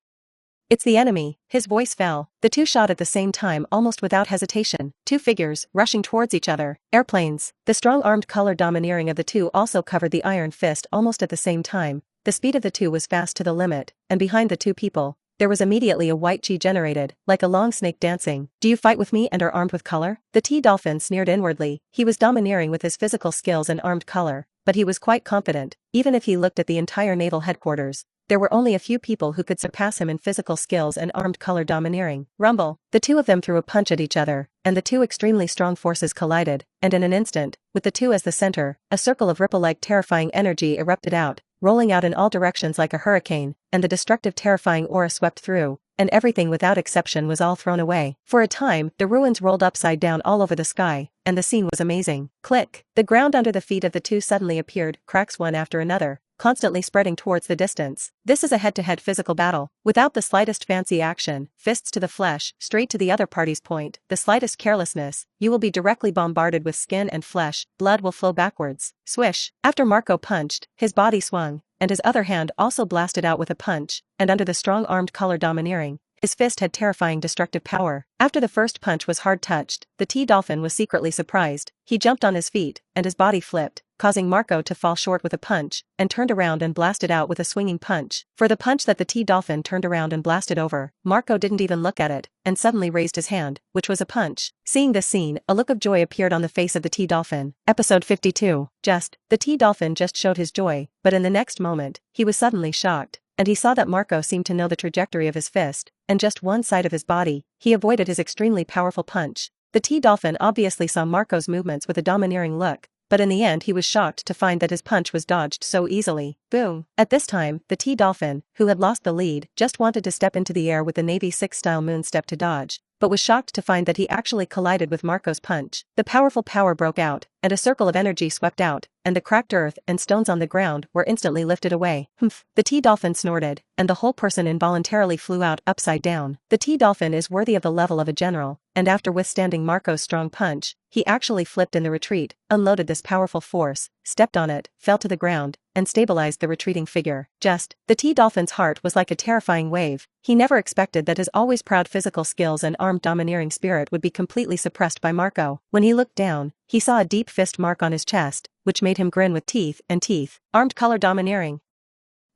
It's the enemy, his voice fell. The two shot at the same time almost without hesitation, two figures rushing towards each other, airplanes. The strong armed color domineering of the two also covered the iron fist almost at the same time. The speed of the two was fast to the limit, and behind the two people, there was immediately a white chi generated, like a long snake dancing. Do you fight with me and are armed with color? The T-Dolphin sneered inwardly. He was domineering with his physical skills and armed color, but he was quite confident, even if he looked at the entire naval headquarters. There were only a few people who could surpass him in physical skills and armed color domineering. Rumble. The two of them threw a punch at each other, and the two extremely strong forces collided, and in an instant, with the two as the center, a circle of ripple-like terrifying energy erupted out, rolling out in all directions like a hurricane, and the destructive terrifying aura swept through, and everything without exception was all thrown away. For a time, the ruins rolled upside down all over the sky, and the scene was amazing. Click. The ground under the feet of the two suddenly appeared, cracks one after another, constantly spreading towards the distance. This is a head-to-head physical battle, without the slightest fancy action, fists to the flesh, straight to the other party's point, the slightest carelessness, you will be directly bombarded with skin and flesh, blood will flow backwards. Swish. After Marco punched, his body swung, and his other hand also blasted out with a punch, and under the strong armed color domineering, his fist had terrifying destructive power. After the first punch was hard touched, the T-Dolphin was secretly surprised. He jumped on his feet, and his body flipped, causing Marco to fall short with a punch, and turned around and blasted out with a swinging punch. For the punch that the T-Dolphin turned around and blasted over, Marco didn't even look at it, and suddenly raised his hand, which was a punch. Seeing this scene, a look of joy appeared on the face of the T-Dolphin. Episode 52. The T-Dolphin just showed his joy, but in the next moment, he was suddenly shocked, and he saw that Marco seemed to know the trajectory of his fist, and just one side of his body. He avoided his extremely powerful punch. The T-Dolphin obviously saw Marco's movements with a domineering look, but in the end he was shocked to find that his punch was dodged so easily. Boom. At this time, the T-Dolphin, who had lost the lead, just wanted to step into the air with the Navy 6-style moon step to dodge, but was shocked to find that he actually collided with Marco's punch. The powerful power broke out, and a circle of energy swept out, and the cracked earth and stones on the ground were instantly lifted away. Humph. The T-Dolphin snorted, and the whole person involuntarily flew out upside down. The T-Dolphin is worthy of the level of a general, and after withstanding Marco's strong punch, he actually flipped in the retreat, unloaded this powerful force, stepped on it, fell to the ground, and stabilized the retreating figure. The T-Dolphin's heart was like a terrifying wave. He never expected that his always proud physical skills and armed domineering spirit would be completely suppressed by Marco. When he looked down, he saw a deep fist mark on his chest, which made him grin with teeth and teeth. Armed color domineering.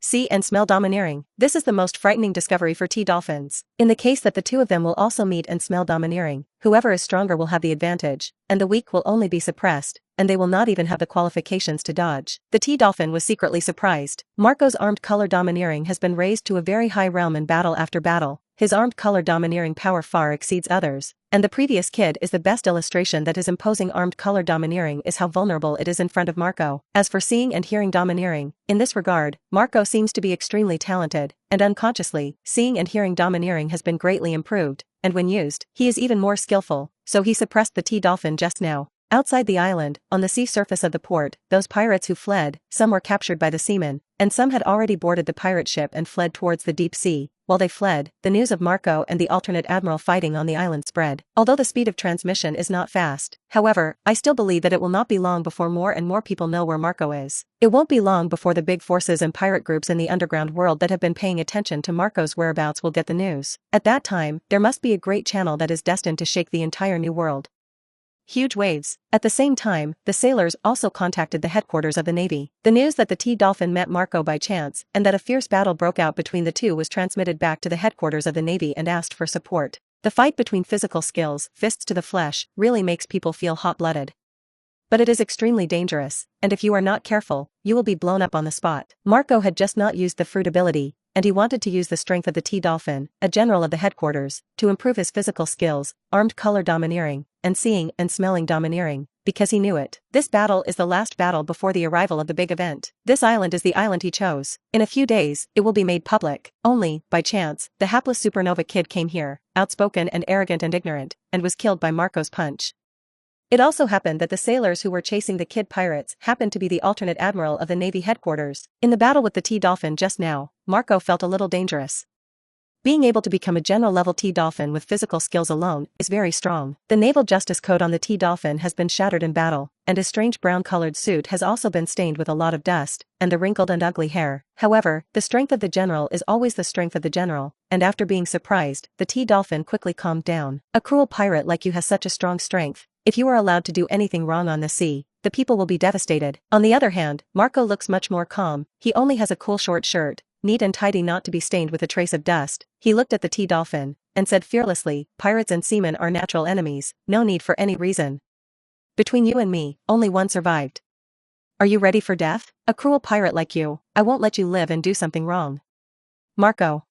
See and smell domineering. This is the most frightening discovery for T-Dolphins. In the case that the two of them will also meet and smell domineering, whoever is stronger will have the advantage, and the weak will only be suppressed, and they will not even have the qualifications to dodge. The T-Dolphin was secretly surprised. Marco's armed color domineering has been raised to a very high realm in battle after battle. His armed color domineering power far exceeds others, and the previous kid is the best illustration that his imposing armed color domineering is how vulnerable it is in front of Marco. As for seeing and hearing domineering, in this regard, Marco seems to be extremely talented, and unconsciously, seeing and hearing domineering has been greatly improved, and when used, he is even more skillful, so he suppressed the T-Dolphin just now. Outside the island, on the sea surface of the port, those pirates who fled, some were captured by the seamen, and some had already boarded the pirate ship and fled towards the deep sea. While they fled, the news of Marco and the alternate admiral fighting on the island spread. Although the speed of transmission is not fast, however, I still believe that it will not be long before more and more people know where Marco is. It won't be long before the big forces and pirate groups in the underground world that have been paying attention to Marco's whereabouts will get the news. At that time, there must be a great channel that is destined to shake the entire new world. Huge waves. At the same time, the sailors also contacted the headquarters of the Navy. The news that the T-Dolphin met Marco by chance, and that a fierce battle broke out between the two was transmitted back to the headquarters of the Navy and asked for support. The fight between physical skills, fists to the flesh, really makes people feel hot-blooded. But it is extremely dangerous, and if you are not careful, you will be blown up on the spot. Marco had just not used the fruit ability, and he wanted to use the strength of the T-Dolphin, a general of the headquarters, to improve his physical skills, armed color domineering, and seeing and smelling domineering, because he knew it. This battle is the last battle before the arrival of the big event. This island is the island he chose. In a few days, it will be made public. Only, by chance, the hapless supernova kid came here, outspoken and arrogant and ignorant, and was killed by Marco's punch. It also happened that the sailors who were chasing the kid pirates happened to be the alternate admiral of the Navy headquarters. In the battle with the T-Dolphin just now, Marco felt a little dangerous. Being able to become a general-level T-Dolphin with physical skills alone is very strong. The naval justice code on the T-Dolphin has been shattered in battle, and his strange brown-colored suit has also been stained with a lot of dust, and the wrinkled and ugly hair. However, the strength of the general is always the strength of the general, and after being surprised, the T-Dolphin quickly calmed down. A cruel pirate like you has such a strong strength. If you are allowed to do anything wrong on the sea, the people will be devastated. On the other hand, Marco looks much more calm. He only has a cool short shirt, neat and tidy, not to be stained with a trace of dust. He looked at the T-Dolphin and said fearlessly, "Pirates and seamen are natural enemies, no need for any reason. Between you and me, only one survived. Are you ready for death? A cruel pirate like you, I won't let you live and do something wrong. Marco.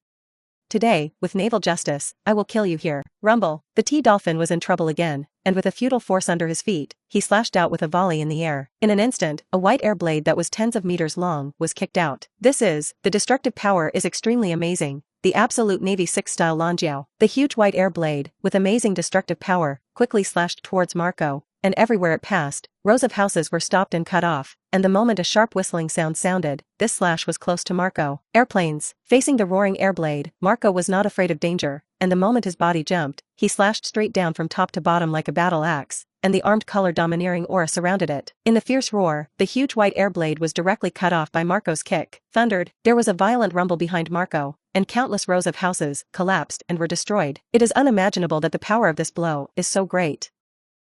Today, with naval justice, I will kill you here." Rumble. The T-Dolphin was in trouble again, and with a futile force under his feet, he slashed out with a volley in the air. In an instant, a white air blade that was tens of meters long was kicked out. The destructive power is extremely amazing. The absolute Navy 6 style Longjao. The huge white air blade, with amazing destructive power, quickly slashed towards Marco, and everywhere it passed, rows of houses were stopped and cut off, and the moment a sharp whistling sound sounded, this slash was close to Marco. Airplanes. Facing the roaring air blade, Marco was not afraid of danger, and the moment his body jumped, he slashed straight down from top to bottom like a battle axe, and the armed color domineering aura surrounded it. In the fierce roar, the huge white air blade was directly cut off by Marco's kick. Thundered. There was a violent rumble behind Marco, and countless rows of houses collapsed and were destroyed. It is unimaginable that the power of this blow is so great.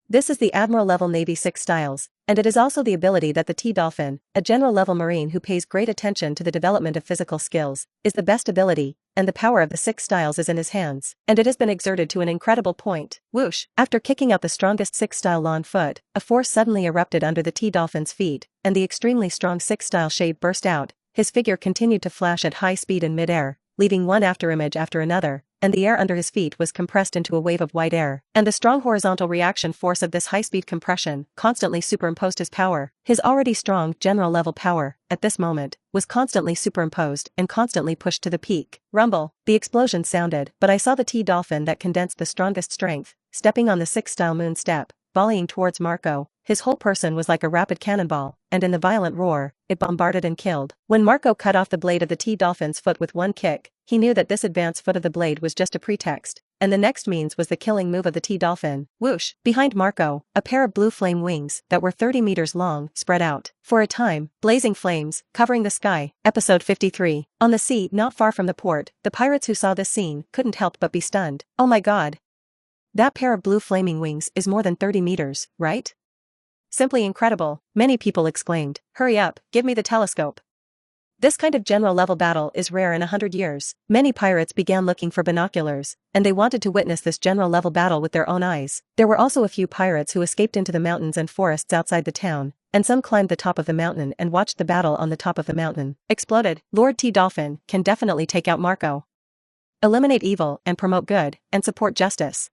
This is the Admiral-level Navy 6 styles, and it is also the ability that the T-Dolphin, a general-level marine who pays great attention to the development of physical skills, is the best ability, and the power of the 6 styles is in his hands, and it has been exerted to an incredible point. Whoosh! After kicking out the strongest 6-style lawn foot, a force suddenly erupted under the T-Dolphin's feet, and the extremely strong 6-style shade burst out. His figure continued to flash at high speed in mid-air, leaving one afterimage after another, and the air under his feet was compressed into a wave of white air, and the strong horizontal reaction force of this high-speed compression constantly superimposed his power. His already strong general-level power, at this moment, was constantly superimposed and constantly pushed to the peak. Rumble. The explosion sounded, but I saw the T-Dolphin that condensed the strongest strength, stepping on the 6-style moon step, volleying towards Marco. His whole person was like a rapid cannonball, and in the violent roar, it bombarded and killed. When Marco cut off the blade of the T-Dolphin's foot with one kick, he knew that this advanced foot of the blade was just a pretext, and the next means was the killing move of the T-Dolphin. Whoosh! Behind Marco, a pair of blue flame wings that were 30 meters long spread out. For a time, blazing flames, covering the sky. Episode 53. On the sea, not far from the port, the pirates who saw this scene couldn't help but be stunned. Oh my god! That pair of blue flaming wings is more than 30 meters, right? Simply incredible, many people exclaimed. Hurry up, give me the telescope. This kind of general-level battle is rare in 100 years. Many pirates began looking for binoculars, and they wanted to witness this general-level battle with their own eyes. There were also a few pirates who escaped into the mountains and forests outside the town, and some climbed the top of the mountain and watched the battle on the top of the mountain. Exploded. Lord T-Dolphin can definitely take out Marco. Eliminate evil and promote good, and support justice.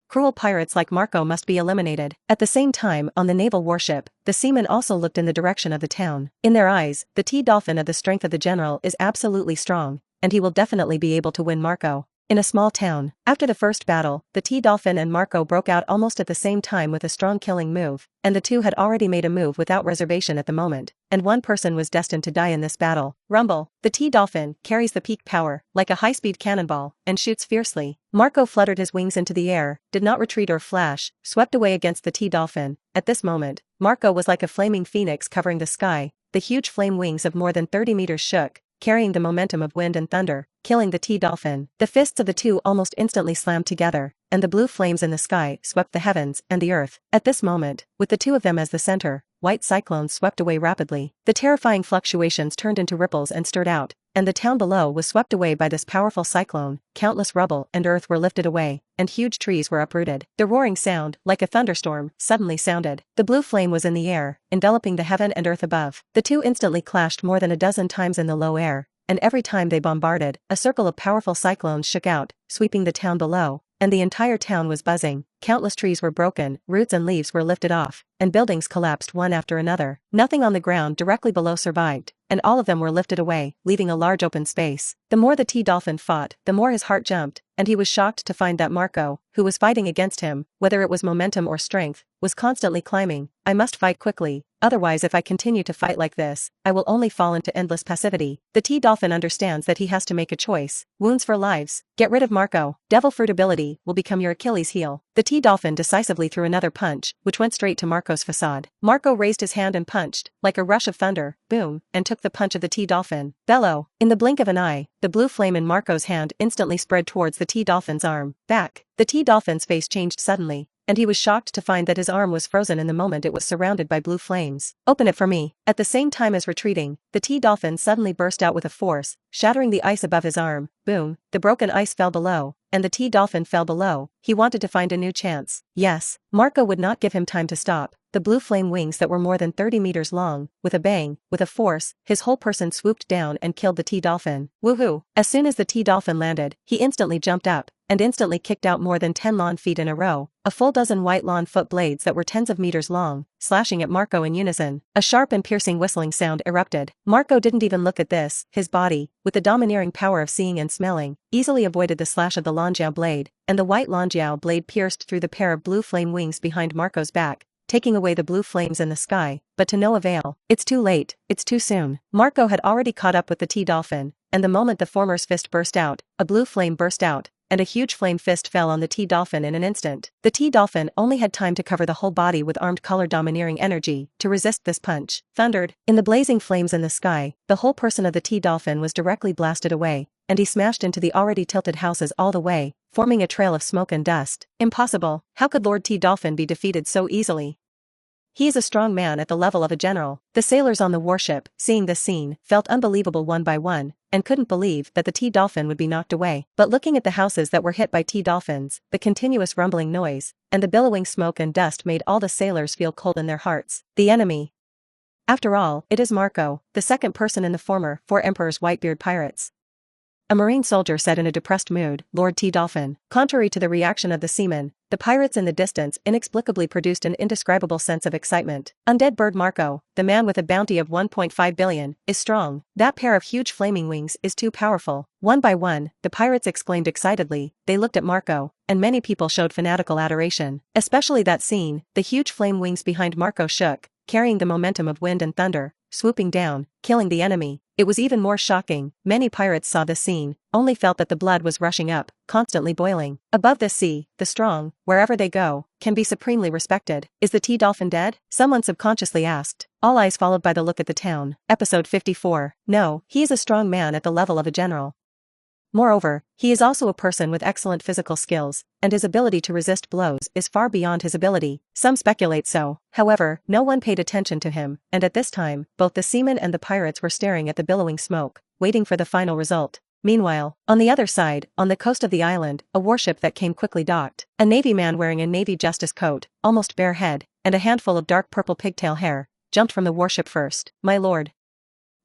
Cruel pirates like Marco must be eliminated. At the same time, on the naval warship, the seamen also looked in the direction of the town. In their eyes, the T-Dolphin of the strength of the general is absolutely strong, and he will definitely be able to win Marco. In a small town, after the first battle, the T-Dolphin and Marco broke out almost at the same time with a strong killing move, and the two had already made a move without reservation at the moment, and one person was destined to die in this battle. Rumble. The T-Dolphin carries the peak power, like a high-speed cannonball, and shoots fiercely. Marco fluttered his wings into the air, did not retreat or flash, swept away against the T-Dolphin. At this moment, Marco was like a flaming phoenix covering the sky. The huge flame wings of more than 30 meters shook, carrying the momentum of wind and thunder, killing the T-Dolphin. The fists of the two almost instantly slammed together, and the blue flames in the sky swept the heavens and the earth. At this moment, with the two of them as the center, white cyclones swept away rapidly. The terrifying fluctuations turned into ripples and stirred out, and the town below was swept away by this powerful cyclone. Countless rubble and earth were lifted away, and huge trees were uprooted. The roaring sound, like a thunderstorm, suddenly sounded. The blue flame was in the air, enveloping the heaven and earth above. The two instantly clashed more than a dozen times in the low air, and every time they bombarded, a circle of powerful cyclones shook out, sweeping the town below, and the entire town was buzzing. Countless trees were broken, roots and leaves were lifted off, and buildings collapsed one after another. Nothing on the ground directly below survived, and all of them were lifted away, leaving a large open space. The more the T-Dolphin fought, the more his heart jumped, and he was shocked to find that Marco, who was fighting against him, whether it was momentum or strength, was constantly climbing. I must fight quickly, otherwise if I continue to fight like this, I will only fall into endless passivity. The T-Dolphin understands that he has to make a choice. Wounds for lives. Get rid of Marco. Devil Fruit ability will become your Achilles heel. The T-Dolphin decisively threw another punch, which went straight to Marco's facade. Marco raised his hand and punched, like a rush of thunder, boom, and took the punch of the T-Dolphin. Bellow. In the blink of an eye, the blue flame in Marco's hand instantly spread towards the T-Dolphin's arm. Back. The T-Dolphin's face changed suddenly, and he was shocked to find that his arm was frozen in the moment it was surrounded by blue flames. Open it for me. At the same time as retreating, the T-Dolphin suddenly burst out with a force, shattering the ice above his arm. Boom, the broken ice fell below, and the T-Dolphin fell below. He wanted to find a new chance. Yes, Marco would not give him time to stop. The blue flame wings that were more than 30 meters long, with a bang, with a force, his whole person swooped down and killed the T-Dolphin. Woohoo! As soon as the T-Dolphin landed, he instantly jumped up, and instantly kicked out more than 10 lawn feet in a row, a full dozen white lawn foot blades that were tens of meters long, slashing at Marco in unison. A sharp and piercing whistling sound erupted. Marco didn't even look at this. His body, with the domineering power of seeing and smelling, easily avoided the slash of the Longjao blade, and the white Longjao blade pierced through the pair of blue flame wings behind Marco's back, taking away the blue flames in the sky, but to no avail. It's too late, it's too soon. Marco had already caught up with the T-Dolphin, and the moment the former's fist burst out, a blue flame burst out, and a huge flame fist fell on the T-Dolphin in an instant. The T-Dolphin only had time to cover the whole body with armed color domineering energy to resist this punch. Thundered. In the blazing flames in the sky, the whole person of the T-Dolphin was directly blasted away, and he smashed into the already tilted houses all the way, forming a trail of smoke and dust. Impossible. How could Lord T-Dolphin be defeated so easily? He is a strong man at the level of a general. The sailors on the warship, seeing this scene, felt unbelievable one by one, and couldn't believe that the T-Dolphin would be knocked away. But looking at the houses that were hit by T-Dolphins, the continuous rumbling noise, and the billowing smoke and dust made all the sailors feel cold in their hearts. The enemy. After all, it is Marco, the second person in the former 4 Emperors Whitebeard Pirates. A marine soldier said in a depressed mood, Lord T-Dolphin. Contrary to the reaction of the seamen, the pirates in the distance inexplicably produced an indescribable sense of excitement. Undead bird Marco, the man with a bounty of 1.5 billion, is strong. That pair of huge flaming wings is too powerful. One by one, the pirates exclaimed excitedly. They looked at Marco, and many people showed fanatical adoration. Especially that scene, the huge flame wings behind Marco shook, carrying the momentum of wind and thunder, swooping down, killing the enemy. It was even more shocking. Many pirates saw this scene, only felt that the blood was rushing up, constantly boiling. Above the sea, the strong, wherever they go, can be supremely respected. Is the T-Dolphin dead? Someone subconsciously asked. All eyes followed by the look at the town. Episode 54. No, he is a strong man at the level of a general. Moreover, he is also a person with excellent physical skills, and his ability to resist blows is far beyond his ability. Some speculate so. However, no one paid attention to him, and at this time, both the seamen and the pirates were staring at the billowing smoke, waiting for the final result. Meanwhile, on the other side, on the coast of the island, a warship that came quickly docked. A navy man wearing a navy justice coat, almost bare head, and a handful of dark purple pigtail hair, jumped from the warship first. My lord.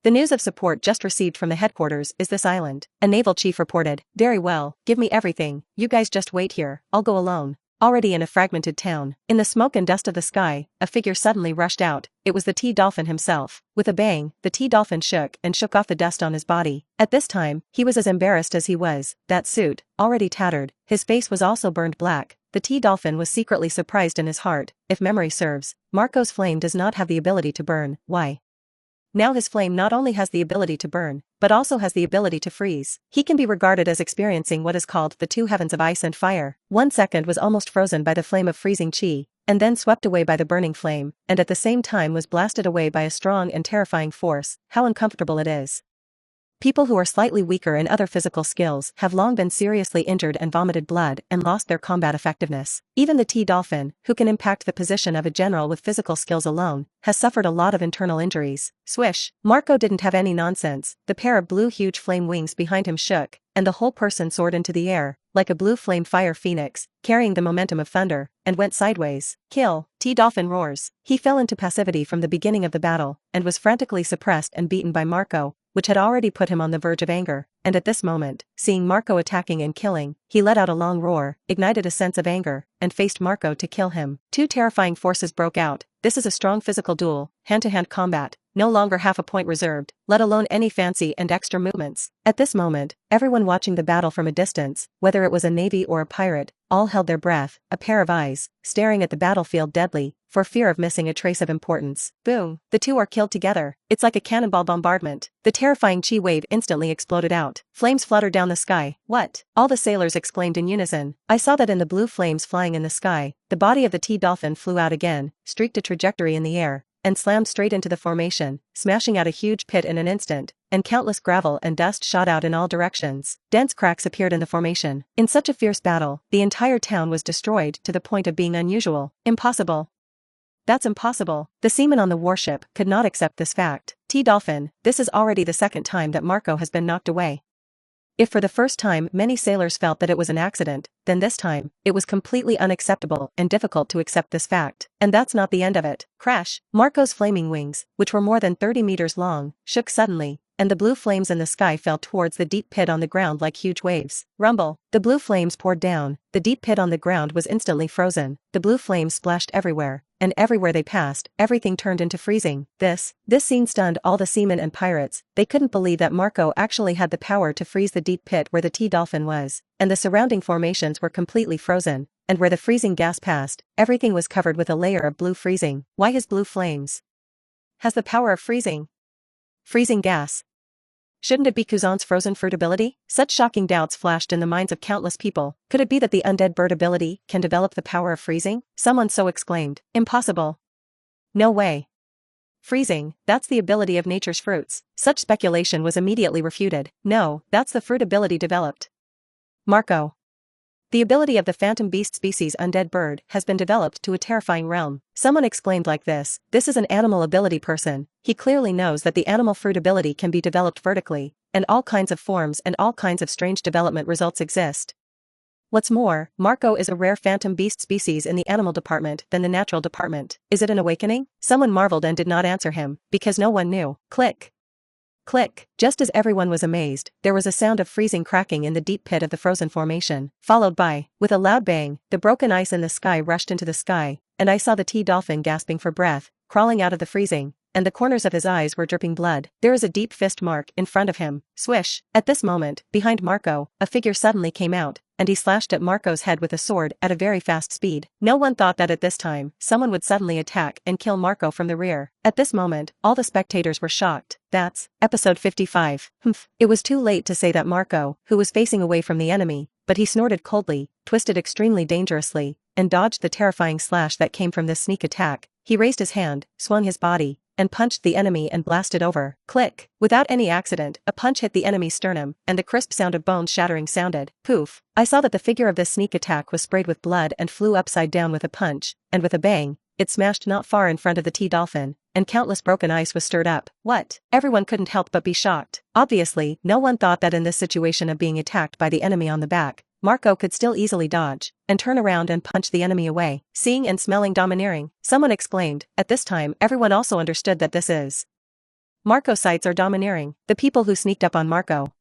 The news of support just received from the headquarters is this island. A naval chief reported. Very well, give me everything, you guys just wait here, I'll go alone. Already in a fragmented town, in the smoke and dust of the sky, a figure suddenly rushed out. It was the T-Dolphin himself. With a bang, the T-Dolphin shook off the dust on his body. At this time, he was as embarrassed as he was. That suit, already tattered, his face was also burned black. The T-Dolphin was secretly surprised in his heart. If memory serves, Marco's flame does not have the ability to burn. Why? Now his flame not only has the ability to burn, but also has the ability to freeze. He can be regarded as experiencing what is called the two heavens of ice and fire. 1 second was almost frozen by the flame of freezing chi, and then swept away by the burning flame, and at the same time was blasted away by a strong and terrifying force. How uncomfortable it is. People who are slightly weaker in other physical skills have long been seriously injured and vomited blood and lost their combat effectiveness. Even the T-Dolphin, who can impact the position of a general with physical skills alone, has suffered a lot of internal injuries. Swish! Marco didn't have any nonsense. The pair of blue huge flame wings behind him shook, and the whole person soared into the air, like a blue flame fire phoenix, carrying the momentum of thunder, and went sideways. Kill! T-Dolphin roars. He fell into passivity from the beginning of the battle, and was frantically suppressed and beaten by Marco, which had already put him on the verge of anger, and at this moment, seeing Marco attacking and killing, he let out a long roar, ignited a sense of anger, and faced Marco to kill him. Two terrifying forces broke out. This is a strong physical duel, hand-to-hand combat, no longer half a point reserved, let alone any fancy and extra movements. At this moment, everyone watching the battle from a distance, whether it was a navy or a pirate, all held their breath, a pair of eyes, staring at the battlefield deadly, for fear of missing a trace of importance. Boom! The two are killed together. It's like a cannonball bombardment. The terrifying chi wave instantly exploded out. Flames fluttered down the sky. What? All the sailors exclaimed in unison. I saw that in the blue flames flying in the sky, the body of the T-Dolphin flew out again, streaked a trajectory in the air, and slammed straight into the formation, smashing out a huge pit in an instant, and countless gravel and dust shot out in all directions. Dense cracks appeared in the formation. In such a fierce battle, the entire town was destroyed to the point of being unusual. Impossible. That's impossible. The seamen on the warship could not accept this fact. T-Dolphin, this is already the second time that Marco has been knocked away. If for the first time many sailors felt that it was an accident, then this time, it was completely unacceptable and difficult to accept this fact. And that's not the end of it. Crash! Marco's flaming wings, which were more than 30 meters long, shook suddenly, and the blue flames in the sky fell towards the deep pit on the ground like huge waves. Rumble! The blue flames poured down. The deep pit on the ground was instantly frozen. The blue flames splashed everywhere, and everywhere they passed, everything turned into freezing. This scene stunned all the seamen and pirates. They couldn't believe that Marco actually had the power to freeze the deep pit where the T-Dolphin was, and the surrounding formations were completely frozen, and where the freezing gas passed, everything was covered with a layer of blue freezing. Why his blue flames? Has the power of freezing? Freezing gas. Shouldn't it be Kuzan's frozen fruit ability? Such shocking doubts flashed in the minds of countless people. Could it be that the undead bird ability can develop the power of freezing? Someone so exclaimed. Impossible. No way. Freezing, that's the ability of nature's fruits. Such speculation was immediately refuted. No, that's the fruit ability developed. Marco. The ability of the phantom beast species undead bird has been developed to a terrifying realm. Someone exclaimed like this is an animal ability person. He clearly knows that the animal fruit ability can be developed vertically, and all kinds of forms and all kinds of strange development results exist. What's more, Marco is a rare phantom beast species in the animal department than the natural department. Is it an awakening? Someone marveled and did not answer him, because no one knew. Click. Click. Just as everyone was amazed, there was a sound of freezing cracking in the deep pit of the frozen formation, followed by, with a loud bang, the broken ice in the sky rushed into the sky, and I saw the T-Dolphin gasping for breath, crawling out of the freezing, and the corners of his eyes were dripping blood. There is a deep fist mark in front of him. Swish! At this moment, behind Marco, a figure suddenly came out, and he slashed at Marco's head with a sword at a very fast speed. No one thought that at this time, someone would suddenly attack and kill Marco from the rear. At this moment, all the spectators were shocked. That's episode 55. It was too late to say that Marco, who was facing away from the enemy, but he snorted coldly, twisted extremely dangerously, and dodged the terrifying slash that came from this sneak attack. He raised his hand, swung his body, and punched the enemy and blasted over. Click! Without any accident, a punch hit the enemy's sternum, and the crisp sound of bones shattering sounded. Poof! I saw that the figure of this sneak attack was sprayed with blood and flew upside down with a punch, and with a bang, it smashed not far in front of the T-Dolphin, and countless broken ice was stirred up. What? Everyone couldn't help but be shocked. Obviously, no one thought that in this situation of being attacked by the enemy on the back, Marco could still easily dodge, and turn around and punch the enemy away. Seeing and smelling domineering, someone exclaimed. At this time, everyone also understood that this is Marco sights are domineering. The people who sneaked up on Marco.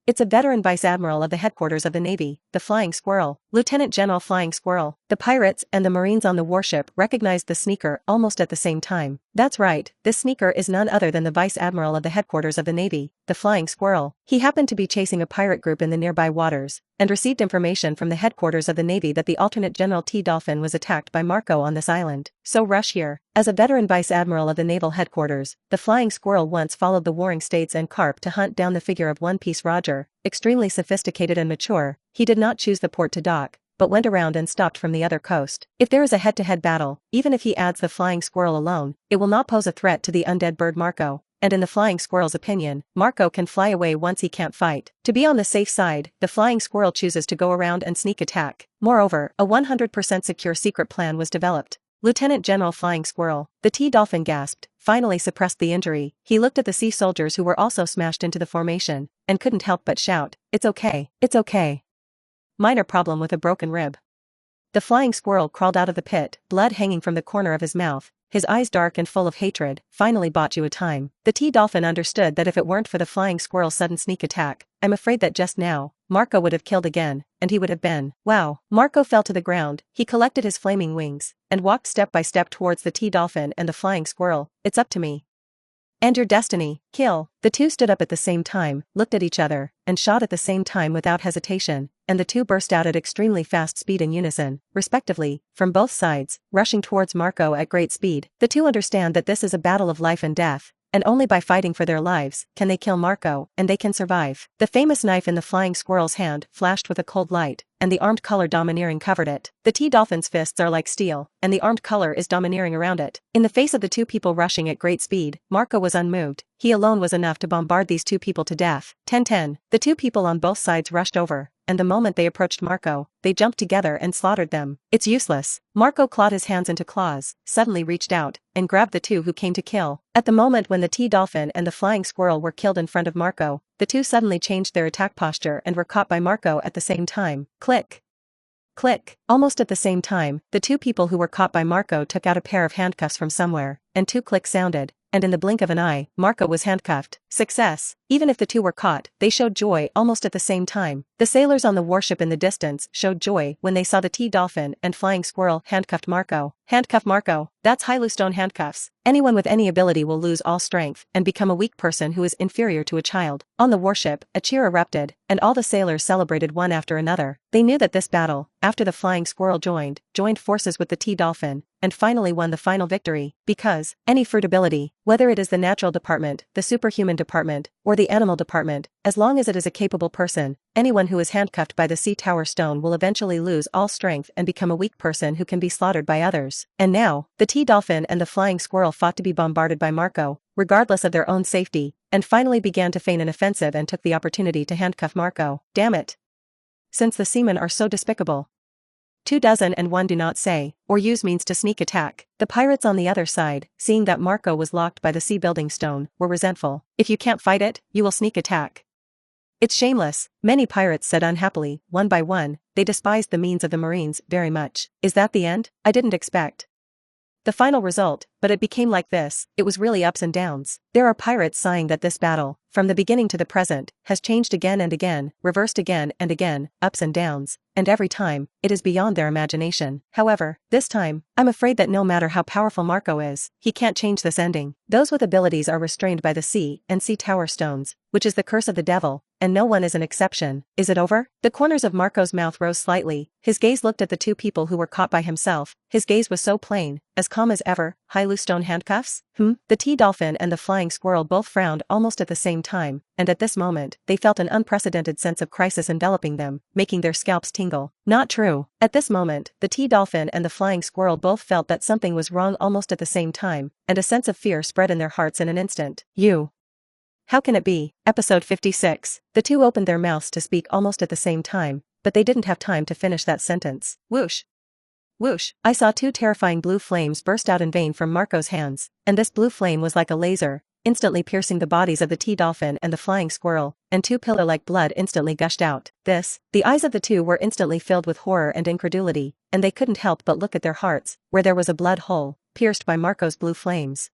It's a veteran vice admiral of the headquarters of the Navy, the Flying Squirrel, Lieutenant General Flying Squirrel. The pirates and the Marines on the warship recognized the sneaker almost at the same time. That's right, this sneaker is none other than the vice admiral of the headquarters of the Navy, the Flying Squirrel. He happened to be chasing a pirate group in the nearby waters, and received information from the headquarters of the Navy that the alternate General T-Dolphin was attacked by Marco on this island. So rush here. As a veteran vice admiral of the naval headquarters, the Flying Squirrel once followed the warring states and Carp to hunt down the figure of One Piece Roger. Extremely sophisticated and mature, he did not choose the port to dock, but went around and stopped from the other coast. If there is a head-to-head battle, even if he adds the Flying Squirrel alone, it will not pose a threat to the undead bird Marco. and in the flying squirrel's opinion, Marco can fly away once he can't fight. To be on the safe side, the flying squirrel chooses to go around and sneak attack. Moreover, a 100% secure secret plan was developed. Lieutenant General Flying Squirrel, the T-Dolphin gasped, finally suppressed the injury. He looked at the sea soldiers who were also smashed into the formation, and couldn't help but shout, "It's okay, it's okay. Minor problem with a broken rib." The flying squirrel crawled out of the pit, blood hanging from the corner of his mouth, his eyes dark and full of hatred. "Finally bought you a time." The T-Dolphin understood that if it weren't for the flying squirrel's sudden sneak attack, I'm afraid that just now, Marco would have killed again, and he would have been. Wow. Marco fell to the ground, he collected his flaming wings, and walked step by step towards the T-Dolphin and the flying squirrel. "It's up to me. And your destiny, kill." The two stood up at the same time, looked at each other, and shot at the same time without hesitation, and the two burst out at extremely fast speed in unison, respectively, from both sides, rushing towards Marco at great speed. The two understand that this is a battle of life and death, and only by fighting for their lives can they kill Marco, and they can survive. The famous knife in the flying squirrel's hand flashed with a cold light, and the armed color domineering covered it. The T-Dolphin's fists are like steel, and the armed color is domineering around it. In the face of the two people rushing at great speed, Marco was unmoved. He alone was enough to bombard these two people to death. 10-10. The two people on both sides rushed over, and the moment they approached Marco, they jumped together and slaughtered them. "It's useless." Marco clawed his hands into claws, suddenly reached out, and grabbed the two who came to kill. At the moment when the T-Dolphin and the flying squirrel were killed in front of Marco, the two suddenly changed their attack posture and were caught by Marco at the same time. Click. Click. Almost at the same time, the two people who were caught by Marco took out a pair of handcuffs from somewhere, and two clicks sounded, and in the blink of an eye, Marco was handcuffed. Success. Even if the two were caught, they showed joy almost at the same time. The sailors on the warship in the distance showed joy when they saw the T-Dolphin and flying squirrel handcuffed Marco. Handcuff Marco. That's high-loose-stone handcuffs. Anyone with any ability will lose all strength and become a weak person who is inferior to a child. On the warship, a cheer erupted, and all the sailors celebrated one after another. They knew that this battle, after the flying squirrel joined forces with the T-Dolphin, and finally won the final victory, because any fruit ability, whether it is the natural department, the superhuman department, or the animal department, as long as it is a capable person, anyone who is handcuffed by the sea tower stone will eventually lose all strength and become a weak person who can be slaughtered by others. And now, the T-Dolphin and the flying squirrel fought to be bombarded by Marco, regardless of their own safety, and finally began to feign an offensive and took the opportunity to handcuff Marco. Damn it. Since the seamen are so despicable. 201 do not say, or use means to sneak attack. The pirates on the other side, seeing that Marco was locked by the sea building stone, were resentful. If you can't fight it, you will sneak attack. It's shameless, many pirates said unhappily, one by one. They despised the means of the Marines very much. Is that the end? I didn't expect the final result, but it became like this. It was really ups and downs. There are pirates sighing that this battle, from the beginning to the present, has changed again and again, reversed again and again, ups and downs, and every time, it is beyond their imagination. However, this time, I'm afraid that no matter how powerful Marco is, he can't change this ending. Those with abilities are restrained by the sea and sea tower stones, which is the curse of the devil, and no one is an exception. Is it over? The corners of Marco's mouth rose slightly, his gaze looked at the two people who were caught by himself, his gaze was so plain, as calm as ever. High-loose stone handcuffs? The T-Dolphin and the flying squirrel both frowned almost at the same time, and at this moment, they felt an unprecedented sense of crisis enveloping them, making their scalps tingle. Not true. At this moment, the T-Dolphin and the flying squirrel both felt that something was wrong almost at the same time, and a sense of fear spread in their hearts in an instant. How can it be? Episode 56. The two opened their mouths to speak almost at the same time, but they didn't have time to finish that sentence. Whoosh. Whoosh. I saw two terrifying blue flames burst out in vain from Marco's hands, and this blue flame was like a laser, instantly piercing the bodies of the T-Dolphin and the flying squirrel, and two pillar-like blood instantly gushed out. The eyes of the two were instantly filled with horror and incredulity, and they couldn't help but look at their hearts, where there was a blood hole, pierced by Marco's blue flames.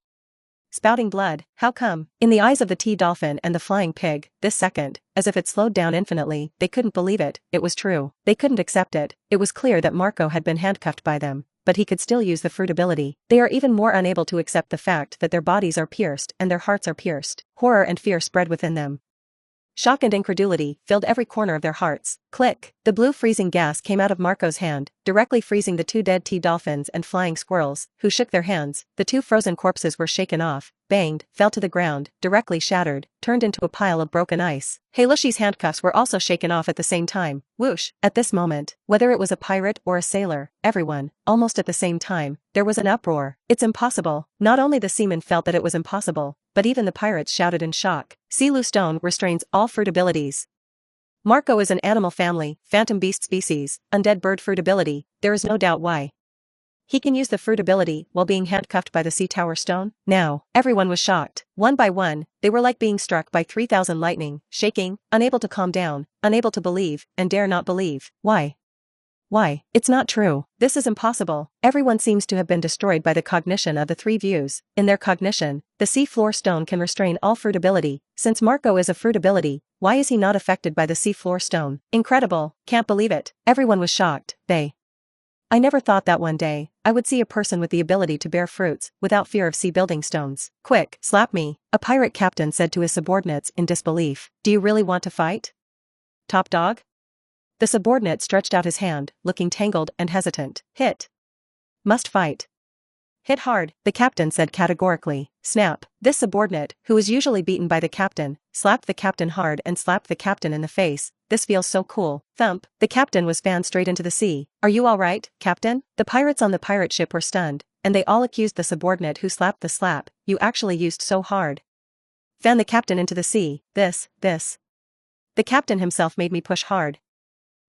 Spouting blood, how come? In the eyes of the T-Dolphin and the flying pig, this second, as if it slowed down infinitely, they couldn't believe it. It was true. They couldn't accept it. It was clear that Marco had been handcuffed by them, but he could still use the fruit ability. They are even more unable to accept the fact that their bodies are pierced and their hearts are pierced. Horror and fear spread within them. Shock and incredulity filled every corner of their hearts. Click! The blue freezing gas came out of Marco's hand, directly freezing the two dead T-Dolphins and flying squirrels, who shook their hands. The two frozen corpses were shaken off, banged, fell to the ground, directly shattered, turned into a pile of broken ice. Halushi's handcuffs were also shaken off at the same time. Whoosh! At this moment, whether it was a pirate or a sailor, everyone, almost at the same time, there was an uproar. It's impossible. Not only the seamen felt that it was impossible, but even the pirates shouted in shock. Sea stone restrains all fruit abilities. Marco is an animal family, phantom beast species, undead bird fruit ability, there is no doubt why. He can use the fruit ability while being handcuffed by the sea tower stone. Now, everyone was shocked. One by one, they were like being struck by 3,000 lightning, shaking, unable to calm down, unable to believe, and dare not believe. Why? Why? It's not true. This is impossible. Everyone seems to have been destroyed by the cognition of the three views. In their cognition, the sea floor stone can restrain all fruit ability. Since Marco is a fruit ability, why is he not affected by the sea floor stone? Incredible. Can't believe it. Everyone was shocked. I never thought that one day, I would see a person with the ability to bear fruits, without fear of sea building stones. Quick, slap me, a pirate captain said to his subordinates in disbelief. Do you really want to fight? Top dog? The subordinate stretched out his hand, looking tangled and hesitant. Hit. Must fight. Hit hard, the captain said categorically. Snap. This subordinate, who was usually beaten by the captain, slapped the captain hard and slapped the captain in the face. This feels so cool. Thump. The captain was fanned straight into the sea. Are you alright, captain? The pirates on the pirate ship were stunned, and they all accused the subordinate who slapped the slap. You actually used so hard. Fan the captain into the sea. This. The captain himself made me push hard.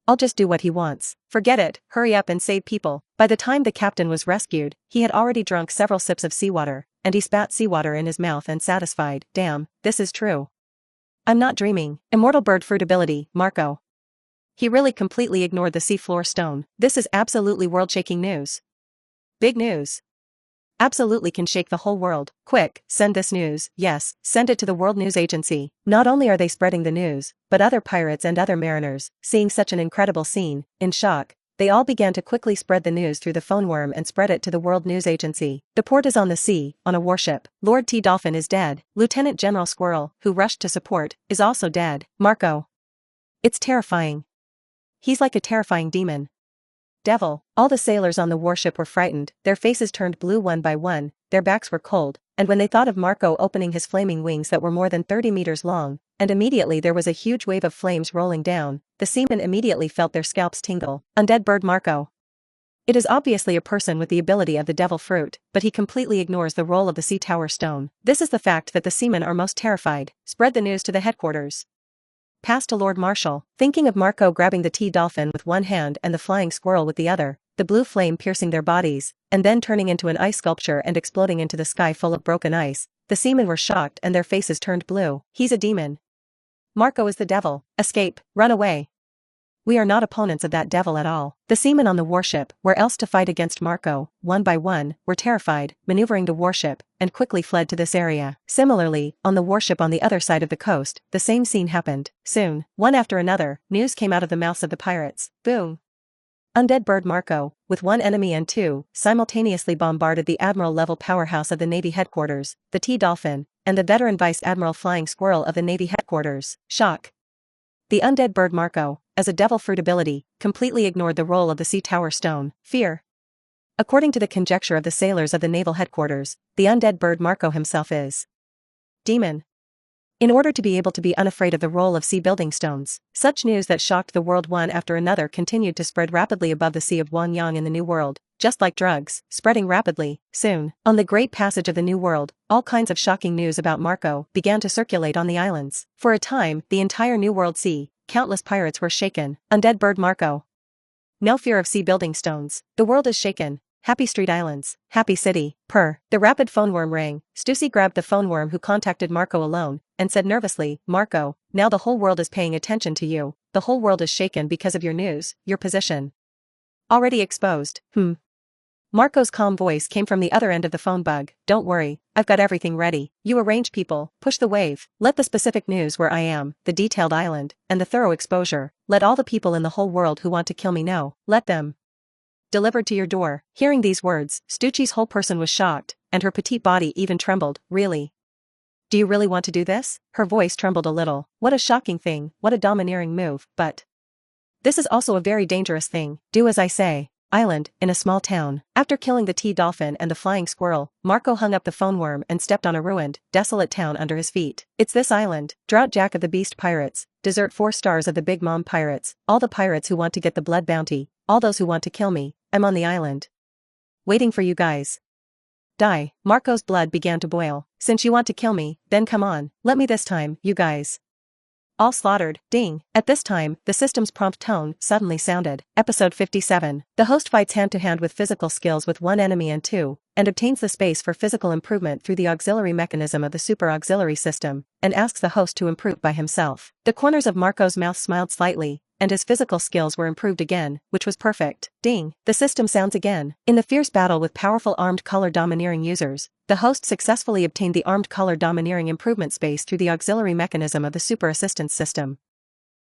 I'll just do what he wants. Forget it, hurry up and save people. By the time the captain was rescued, he had already drunk several sips of seawater, and he spat seawater in his mouth and satisfied. Damn, this is true. I'm not dreaming. Immortal bird fruit ability, Marco. He really completely ignored the seafloor stone. This is absolutely world-shaking news. Big news. Absolutely can shake the whole world. Quick, send this news. Yes, send it to the World News Agency. Not only are they spreading the news, but other pirates and other mariners, seeing such an incredible scene, in shock, they all began to quickly spread the news through the phone worm and spread it to the World News Agency. The port is on the sea, on a warship. Lord T. Dolphin is dead. Lieutenant General Squirrel, who rushed to support, is also dead. Marco. It's terrifying. He's like a terrifying demon. Devil. All the sailors on the warship were frightened, their faces turned blue one by one, their backs were cold, and when they thought of Marco opening his flaming wings that were more than 30 meters long, and immediately there was a huge wave of flames rolling down, the seamen immediately felt their scalps tingle. Undead bird Marco. It is obviously a person with the ability of the devil fruit, but he completely ignores the role of the sea tower stone. This is the fact that the seamen are most terrified. Spread the news to the headquarters. Pass to Lord Marshal. Thinking of Marco grabbing the T-Dolphin with one hand and the flying squirrel with the other, the blue flame piercing their bodies, and then turning into an ice sculpture and exploding into the sky full of broken ice, the seamen were shocked and their faces turned blue. He's a demon. Marco is the devil. Escape. Run away. We are not opponents of that devil at all. The seamen on the warship, where else to fight against Marco, one by one, were terrified, maneuvering the warship, and quickly fled to this area. Similarly, on the warship on the other side of the coast, the same scene happened. Soon, one after another, news came out of the mouths of the pirates. Boom. Undead bird Marco, with one enemy and two, simultaneously bombarded the admiral-level powerhouse of the Navy headquarters, the T-Dolphin, and the veteran Vice Admiral Flying Squirrel of the Navy headquarters. Shock. The undead bird Marco, as a devil fruit ability, completely ignored the role of the sea tower stone. Fear. According to the conjecture of the sailors of the naval headquarters, the undead bird Marco himself is demon. In order to be able to be unafraid of the role of sea building stones, such news that shocked the world one after another continued to spread rapidly above the Sea of Wanyang in the New World, just like drugs, spreading rapidly. Soon, on the Great Passage of the New World, all kinds of shocking news about Marco began to circulate on the islands. For a time, the entire New World Sea, countless pirates were shaken. Undead bird Marco. No fear of sea building stones. The world is shaken. Happy Street Islands. Happy City. Purr. The rapid phone worm rang. Stussy grabbed the phone worm who contacted Marco alone, and said nervously, Marco, now the whole world is paying attention to you. The whole world is shaken because of your news, your position. Already exposed. Marco's calm voice came from the other end of the phone bug. Don't worry, I've got everything ready. You arrange people, push the wave, let the specific news where I am, the detailed island, and the thorough exposure, let all the people in the whole world who want to kill me know, let them. Delivered to your door. Hearing these words, Stucci's whole person was shocked, and her petite body even trembled. Really? Do you really want to do this? Her voice trembled a little. What a shocking thing, what a domineering move, but this is also a very dangerous thing. Do as I say. Island, in a small town. After killing the T-Dolphin and the flying squirrel, Marco hung up the phone worm and stepped on a ruined, desolate town under his feet. It's this island. Drought Jack of the Beast Pirates, Desert 4 Stars of the Big Mom Pirates, all the pirates who want to get the blood bounty, all those who want to kill me, I'm on the island. Waiting for you guys. Die. Marco's blood began to boil. Since you want to kill me, then come on, let me this time, you guys. All slaughtered, ding. At this time, the system's prompt tone suddenly sounded. Episode 57. The host fights hand-to-hand with physical skills with one enemy and two, and obtains the space for physical improvement through the auxiliary mechanism of the super auxiliary system, and asks the host to improve by himself. The corners of Marco's mouth smiled slightly, and his physical skills were improved again, which was perfect. Ding. The system sounds again. In the fierce battle with powerful armed color domineering users, the host successfully obtained the armed color domineering improvement space through the auxiliary mechanism of the super assistance system.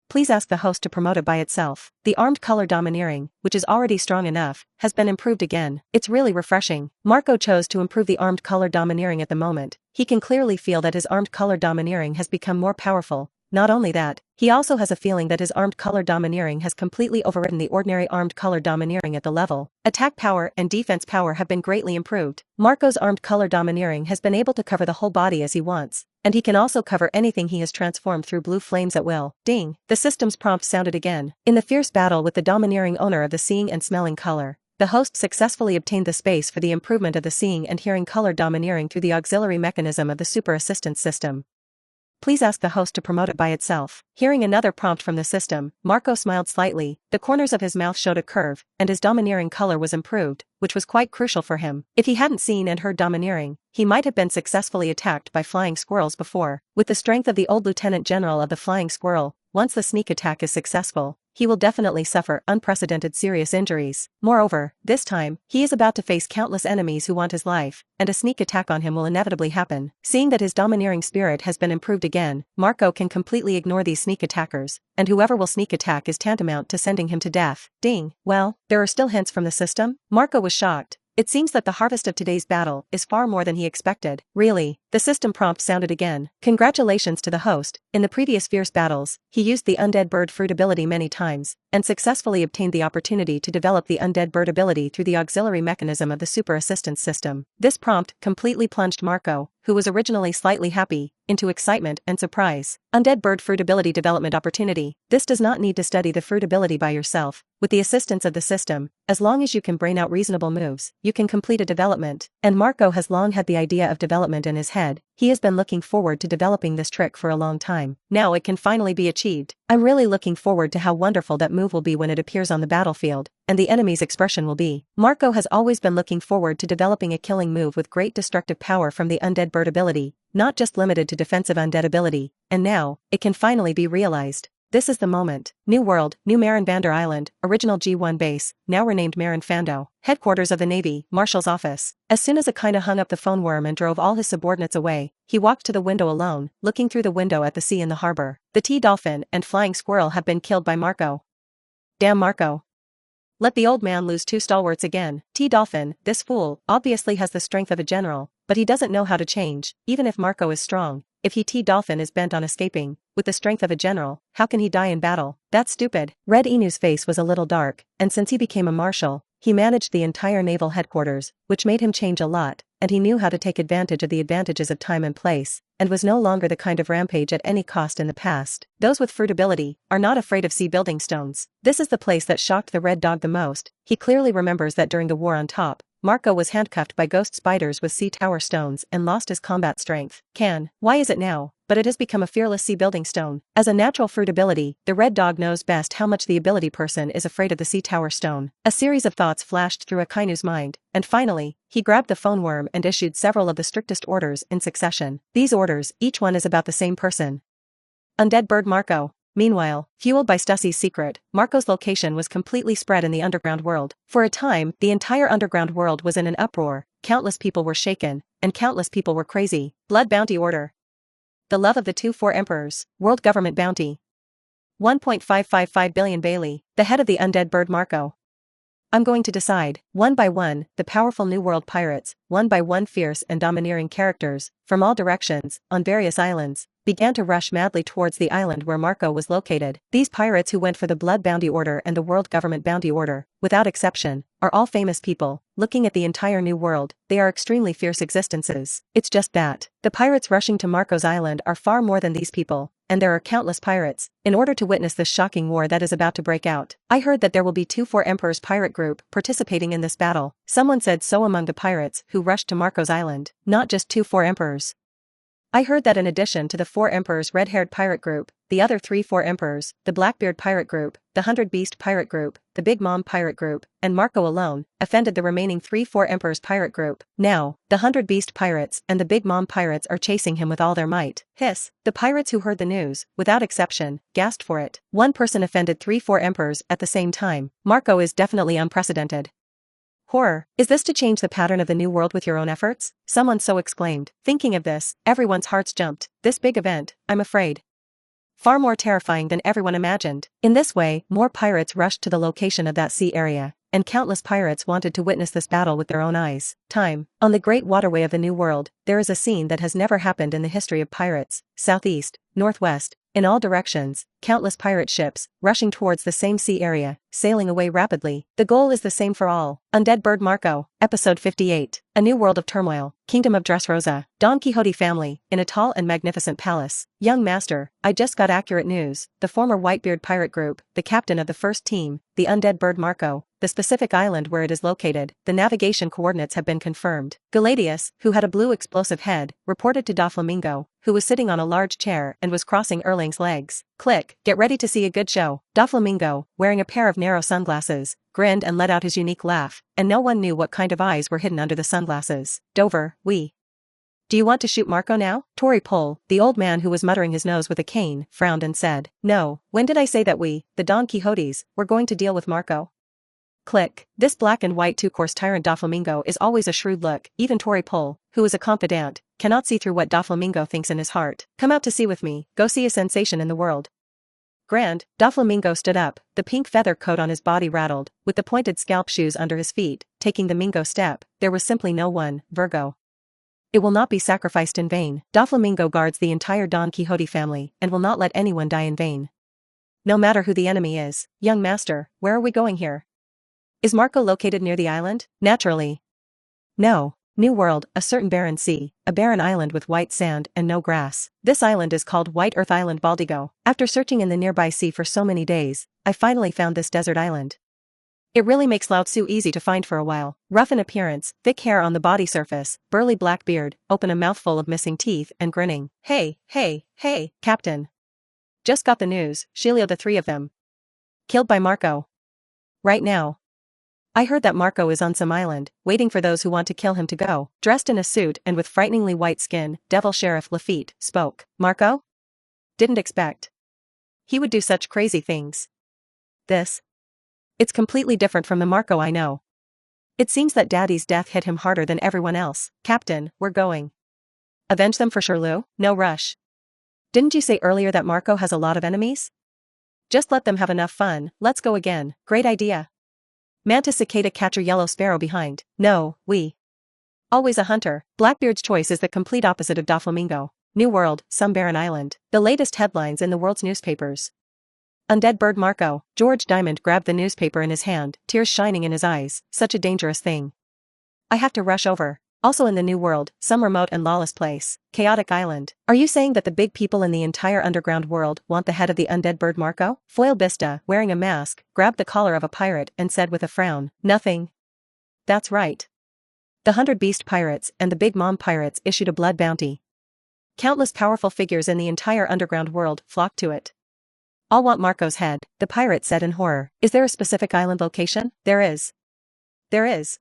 Please ask the host to promote it by itself. The armed color domineering, which is already strong enough, has been improved again. It's really refreshing. Marco chose to improve the armed color domineering at the moment. He can clearly feel that his armed color domineering has become more powerful. Not only that, he also has a feeling that his armed color domineering has completely overridden the ordinary armed color domineering at the level. Attack power and defense power have been greatly improved. Marco's armed color domineering has been able to cover the whole body as he wants, and he can also cover anything he has transformed through blue flames at will. Ding. The system's prompt sounded again. In the fierce battle with the domineering owner of the seeing and smelling color, the host successfully obtained the space for the improvement of the seeing and hearing color domineering through the auxiliary mechanism of the super assistance system. Please ask the host to promote it by itself. Hearing another prompt from the system, Marco smiled slightly. The corners of his mouth showed a curve, and his domineering color was improved, which was quite crucial for him. If he hadn't seen and heard domineering, he might have been successfully attacked by flying squirrels before. With the strength of the old lieutenant general of the flying squirrel, once the sneak attack is successful, he will definitely suffer unprecedented serious injuries. Moreover, this time, he is about to face countless enemies who want his life, and a sneak attack on him will inevitably happen. Seeing that his domineering spirit has been improved again, Marco can completely ignore these sneak attackers, and whoever will sneak attack is tantamount to sending him to death. Ding. Well, there are still hints from the system? Marco was shocked. It seems that the harvest of today's battle is far more than he expected. Really? The system prompt sounded again. Congratulations to the host. In the previous fierce battles, he used the undead bird fruit ability many times, and successfully obtained the opportunity to develop the undead bird ability through the auxiliary mechanism of the super assistance system. This prompt completely plunged Marco, who was originally slightly happy, into excitement and surprise. Undead bird fruit ability development opportunity. This does not need to study the fruit ability by yourself. With the assistance of the system, as long as you can brain out reasonable moves, you can complete a development. And Marco has long had the idea of development in his head. He has been looking forward to developing this trick for a long time. Now it can finally be achieved. I'm really looking forward to how wonderful that move will be when it appears on the battlefield, and the enemy's expression will be. Marco has always been looking forward to developing a killing move with great destructive power from the undead bird ability, not just limited to defensive undead ability, and now, it can finally be realized. This is the moment. New world, New Marin Vander Island, original G1 base, now renamed Marin Fando. Headquarters of the Navy, Marshal's office. As soon as Akainu hung up the phone worm and drove all his subordinates away, he walked to the window alone, looking through the window at the sea and the harbor. The T-Dolphin and Flying Squirrel have been killed by Marco. Damn Marco. Let the old man lose two stalwarts again. T-Dolphin, this fool, obviously has the strength of a general, but he doesn't know how to change, even if Marco is strong. If he T-Dolphin is bent on escaping, with the strength of a general, how can he die in battle? That's stupid. Red Inu's face was a little dark, and since he became a marshal, he managed the entire naval headquarters, which made him change a lot, and he knew how to take advantage of the advantages of time and place, and was no longer the kind of rampage at any cost in the past. Those with fruit ability are not afraid of sea building stones. This is the place that shocked the Red Dog the most. He clearly remembers that during the war on top, Marco was handcuffed by ghost spiders with sea tower stones and lost his combat strength. Why is it now? But it has become a fearless sea building stone. As a natural fruit ability, the Red Dog knows best how much the ability person is afraid of the sea tower stone. A series of thoughts flashed through Akainu's mind, and finally, he grabbed the phone worm and issued several of the strictest orders in succession. These orders, each one is about the same person. Undead Bird Marco. Meanwhile, fueled by Stussie's secret, Marco's location was completely spread in the underground world. For a time, the entire underground world was in an uproar, countless people were shaken, and countless people were crazy. Blood Bounty Order. The love of the 2-4 emperors, world government bounty. 1.555 billion Bailey, the head of the undead bird Marco. I'm going to decide, one by one, the powerful New World pirates, one by one fierce and domineering characters, from all directions, on various islands, began to rush madly towards the island where Marco was located. These pirates who went for the Blood Bounty Order and the World Government Bounty Order, without exception, are all famous people. Looking at the entire New World, they are extremely fierce existences. It's just that. The pirates rushing to Marco's island are far more than these people, and there are countless pirates, in order to witness this shocking war that is about to break out. I heard that there will be 2 Four Emperors pirate group participating in this battle. Someone said so among the pirates who rushed to Marco's island. Not just 2 Four Emperors. I heard that in addition to the 4 Emperors red-haired pirate group, the other 3 Four Emperors, the Blackbeard pirate group, the 100 Beast pirate group, the Big Mom pirate group, and Marco alone, offended the remaining 3 Four Emperors pirate group. Now, the 100 Beast pirates and the Big Mom pirates are chasing him with all their might. Hiss. The pirates who heard the news, without exception, gasped for it. One person offended 3 Four Emperors at the same time. Marco is definitely unprecedented. Horror. Is this to change the pattern of the new world with your own efforts? Someone so exclaimed. Thinking of this, everyone's hearts jumped. This big event, I'm afraid. Far more terrifying than everyone imagined. In this way, more pirates rushed to the location of that sea area, and countless pirates wanted to witness this battle with their own eyes. Time. On the great waterway of the New World, there is a scene that has never happened in the history of pirates. Southeast, northwest, in all directions, countless pirate ships, rushing towards the same sea area, sailing away rapidly. The goal is the same for all. Undead Bird Marco, Episode 58. A New World of Turmoil, Kingdom of Dressrosa, Don Quixote family, in a tall and magnificent palace. Young master, I just got accurate news. The former Whitebeard Pirate Group, the captain of the first team, the Undead Bird Marco, the specific island where it is located, the navigation coordinates have been confirmed. Galadius, who had a blue explosive head, reported to Doflamingo, who was sitting on a large chair and was crossing Erling's legs. Click, get ready to see a good show. Doflamingo, wearing a pair of narrow sunglasses, grinned and let out his unique laugh, and no one knew what kind of eyes were hidden under the sunglasses. Dover, we. Do you want to shoot Marco now? Tory Pole, the old man who was muttering his nose with a cane, frowned and said, No, when did I say that we, the Don Quixotes, were going to deal with Marco? Click. This black and white two-course tyrant Doflamingo is always a shrewd look. Even Tory Pole, who is a confidant, cannot see through what Doflamingo thinks in his heart. Come out to sea with me, go see a sensation in the world. Grand. Doflamingo stood up, the pink feather coat on his body rattled, with the pointed scalp shoes under his feet, taking the Mingo step. There was simply no one, Virgo. It will not be sacrificed in vain. Doflamingo guards the entire Don Quixote family, and will not let anyone die in vain. No matter who the enemy is. Young master, where are we going here? Is Marco located near the island? Naturally. No. New World, a certain barren sea, a barren island with white sand and no grass. This island is called White Earth Island Baldigo. After searching in the nearby sea for so many days, I finally found this desert island. It really makes Lao Tzu easy to find for a while. Rough in appearance, thick hair on the body surface, burly black beard, open a mouthful of missing teeth and grinning. Hey, Captain. Just got the news, Shilio the 3 of them. Killed by Marco. Right now. I heard that Marco is on some island, waiting for those who want to kill him to go. Dressed in a suit and with frighteningly white skin, Devil Sheriff Lafitte spoke. Marco? Didn't expect. He would do such crazy things. This. It's completely different from the Marco I know. It seems that Daddy's death hit him harder than everyone else. Captain, we're going. Avenge them for sure, Lou? No rush. Didn't you say earlier that Marco has a lot of enemies? Just let them have enough fun. Let's go again. Great idea. Mantis cicada catcher yellow sparrow behind. No, we. Always a hunter. Blackbeard's choice is the complete opposite of Doflamingo. New World, some barren island. The latest headlines in the world's newspapers. Undead Bird Marco. George Diamond grabbed the newspaper in his hand, tears shining in his eyes. Such a dangerous thing. I have to rush over. Also in the New World, some remote and lawless place. Chaotic island. Are you saying that the big people in the entire underground world want the head of the Undead Bird Marco? Foil Bista, wearing a mask, grabbed the collar of a pirate and said with a frown, Nothing. That's right. The 100 Beast Pirates and the Big Mom Pirates issued a blood bounty. Countless powerful figures in the entire underground world flocked to it. All want Marco's head, the pirate said in horror. Is there a specific island location? There is. There is.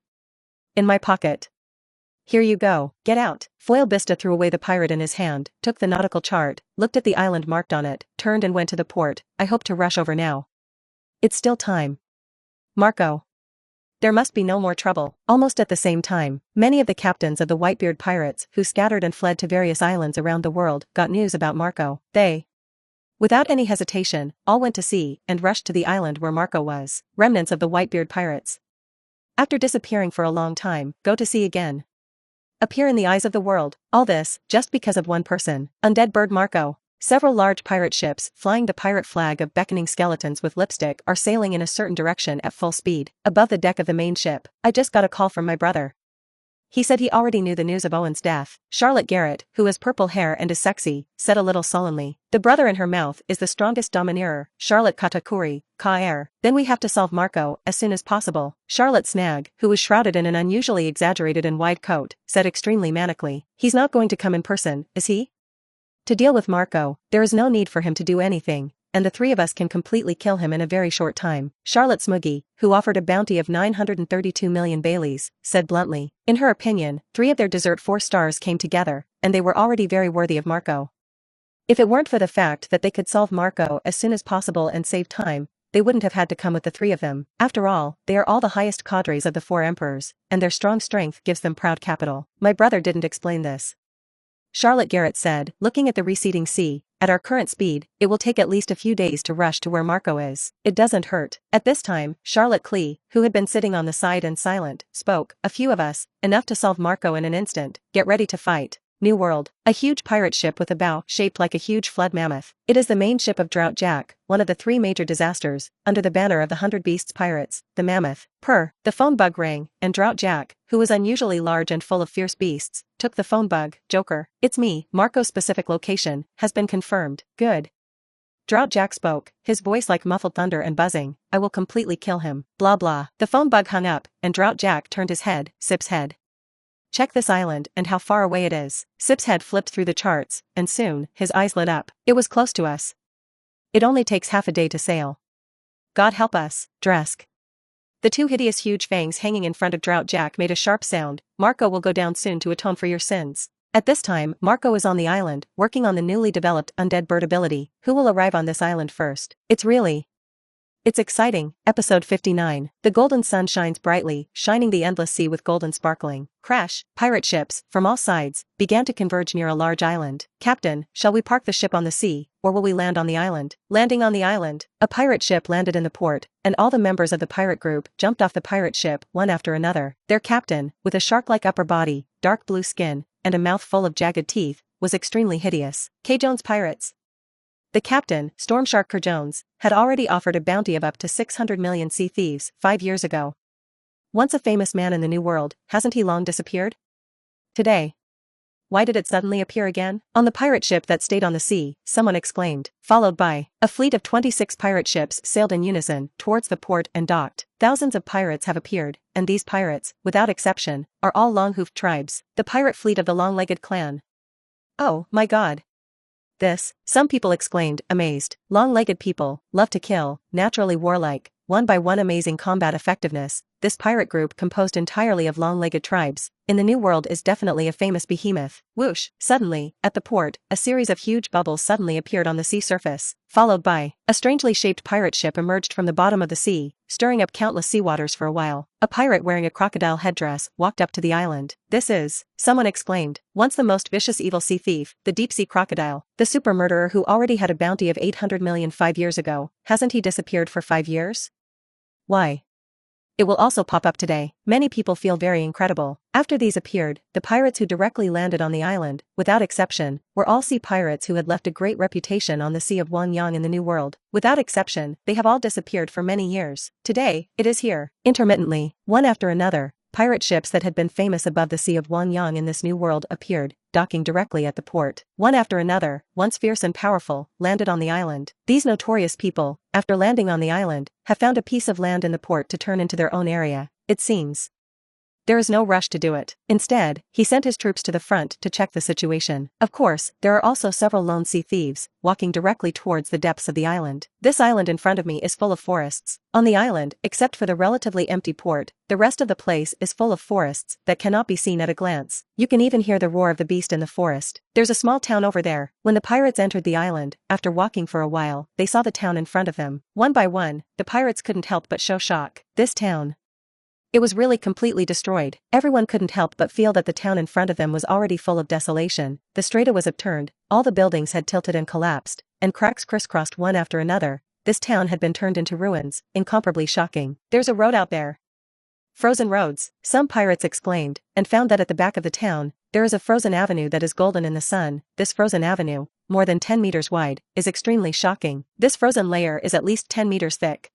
In my pocket. Here you go, get out. Foil Bista threw away the pirate in his hand, took the nautical chart, looked at the island marked on it, turned and went to the port. I hope to rush over now. It's still time. Marco. There must be no more trouble. Almost at the same time, many of the captains of the Whitebeard Pirates who scattered and fled to various islands around the world got news about Marco. They. Without any hesitation, all went to sea and rushed to the island where Marco was. Remnants of the Whitebeard Pirates. After disappearing for a long time, go to sea again. Appear in the eyes of the world. All this, just because of one person. Undead Bird Marco. Several large pirate ships, flying the pirate flag of beckoning skeletons with lipstick, are sailing in a certain direction at full speed. Above the deck of the main ship, I just got a call from my brother. He said he already knew the news of Owen's death. Charlotte Garrett, who has purple hair and is sexy, said a little sullenly. The brother in her mouth is the strongest domineer, Charlotte Katakuri, Ka-air. Then we have to solve Marco as soon as possible. Charlotte Snag, who was shrouded in an unusually exaggerated and wide coat, said extremely manically. He's not going to come in person, is he? To deal with Marco, there is no need for him to do anything, and the three of us can completely kill him in a very short time. Charlotte Smuggy, who offered a bounty of 932 million Baileys, said bluntly. In her opinion, 3 of their dessert 4 stars came together, and they were already very worthy of Marco. If it weren't for the fact that they could solve Marco as soon as possible and save time, they wouldn't have had to come with the 3 of them. After all, they are all the highest cadres of the 4 emperors, and their strong strength gives them proud capital. My brother didn't explain this. Charlotte Garrett said, looking at the receding sea. At our current speed, it will take at least a few days to rush to where Marco is. It doesn't hurt. At this time, Charlotte Klee, who had been sitting on the side and silent, spoke. A few of us, enough to solve Marco in an instant. Get ready to fight. New World. A huge pirate ship with a bow shaped like a huge flood mammoth. It is the main ship of Drought Jack, one of the 3 major disasters, under the banner of the 100 Beasts Pirates, the Mammoth. The phone bug rang, and Drought Jack, who was unusually large and full of fierce beasts, took the phone bug. Joker. It's me. Marco's specific location has been confirmed. Good. Drought Jack spoke, his voice like muffled thunder and buzzing. I will completely kill him. Blah blah. The phone bug hung up, and Drought Jack turned his head. Sip's head. Check this island and how far away it is. Sip's head flipped through the charts, and soon, his eyes lit up. It was close to us. It only takes half a day to sail. God help us, Dresk. The 2 hideous huge fangs hanging in front of Drought Jack made a sharp sound. Marco will go down soon to atone for your sins. At this time, Marco is on the island, working on the newly developed undead bird ability. Who will arrive on this island first? It's exciting. Episode 59. The golden sun shines brightly, shining the endless sea with golden sparkling. Crash. Pirate ships, from all sides, began to converge near a large island. Captain, shall we park the ship on the sea, or will we land on the island? Landing on the island. A pirate ship landed in the port, and all the members of the pirate group jumped off the pirate ship one after another. Their captain, with a shark-like upper body, dark blue skin, and a mouth full of jagged teeth, was extremely hideous. K. Jones Pirates. The captain, Stormshark Kerr Jones, had already offered a bounty of up to 600 million sea thieves 5 years ago. Once a famous man in the New World, hasn't he long disappeared? Today. Why did it suddenly appear again? On the pirate ship that stayed on the sea, someone exclaimed, followed by, a fleet of 26 pirate ships sailed in unison towards the port and docked. Thousands of pirates have appeared, and these pirates, without exception, are all long-hoofed tribes, the pirate fleet of the long-legged clan. Oh, my God. Some people exclaimed, amazed. Long-legged people, love to kill, naturally warlike, one by one amazing combat effectiveness. This pirate group composed entirely of long-legged tribes, in the New World is definitely a famous behemoth. Whoosh! Suddenly, at the port, a series of huge bubbles suddenly appeared on the sea surface, followed by, a strangely shaped pirate ship emerged from the bottom of the sea, stirring up countless sea waters for a while. A pirate wearing a crocodile headdress walked up to the island. This is, someone exclaimed, once the most vicious evil sea thief, the deep-sea crocodile, the super murderer who already had a bounty of 800 million 5 years ago. Hasn't he disappeared for 5 years? Why? It will also pop up today. Many people feel very incredible. After these appeared, the pirates who directly landed on the island, without exception, were all sea pirates who had left a great reputation on the Sea of Wanyang in the New World. Without exception, they have all disappeared for many years. Today, it is here. Intermittently, one after another, pirate ships that had been famous above the Sea of Wanyang in this New World appeared, docking directly at the port. One after another, once fierce and powerful, landed on the island. These notorious people, after landing on the island, have found a piece of land in the port to turn into their own area, it seems. There is no rush to do it. Instead, he sent his troops to the front to check the situation. Of course, there are also several lone sea thieves, walking directly towards the depths of the island. This island in front of me is full of forests. On the island, except for the relatively empty port, the rest of the place is full of forests that cannot be seen at a glance. You can even hear the roar of the beast in the forest. There's a small town over there. When the pirates entered the island, after walking for a while, they saw the town in front of them. One by one, the pirates couldn't help but show shock. This town. It was really completely destroyed. Everyone couldn't help but feel that the town in front of them was already full of desolation. The strata was upturned, all the buildings had tilted and collapsed, and cracks crisscrossed one after another. This town had been turned into ruins, incomparably shocking. There's a road out there. Frozen roads, some pirates exclaimed, and found that at the back of the town, there is a frozen avenue that is golden in the sun. This frozen avenue, more than 10 meters wide, is extremely shocking. This frozen layer is at least 10 meters thick.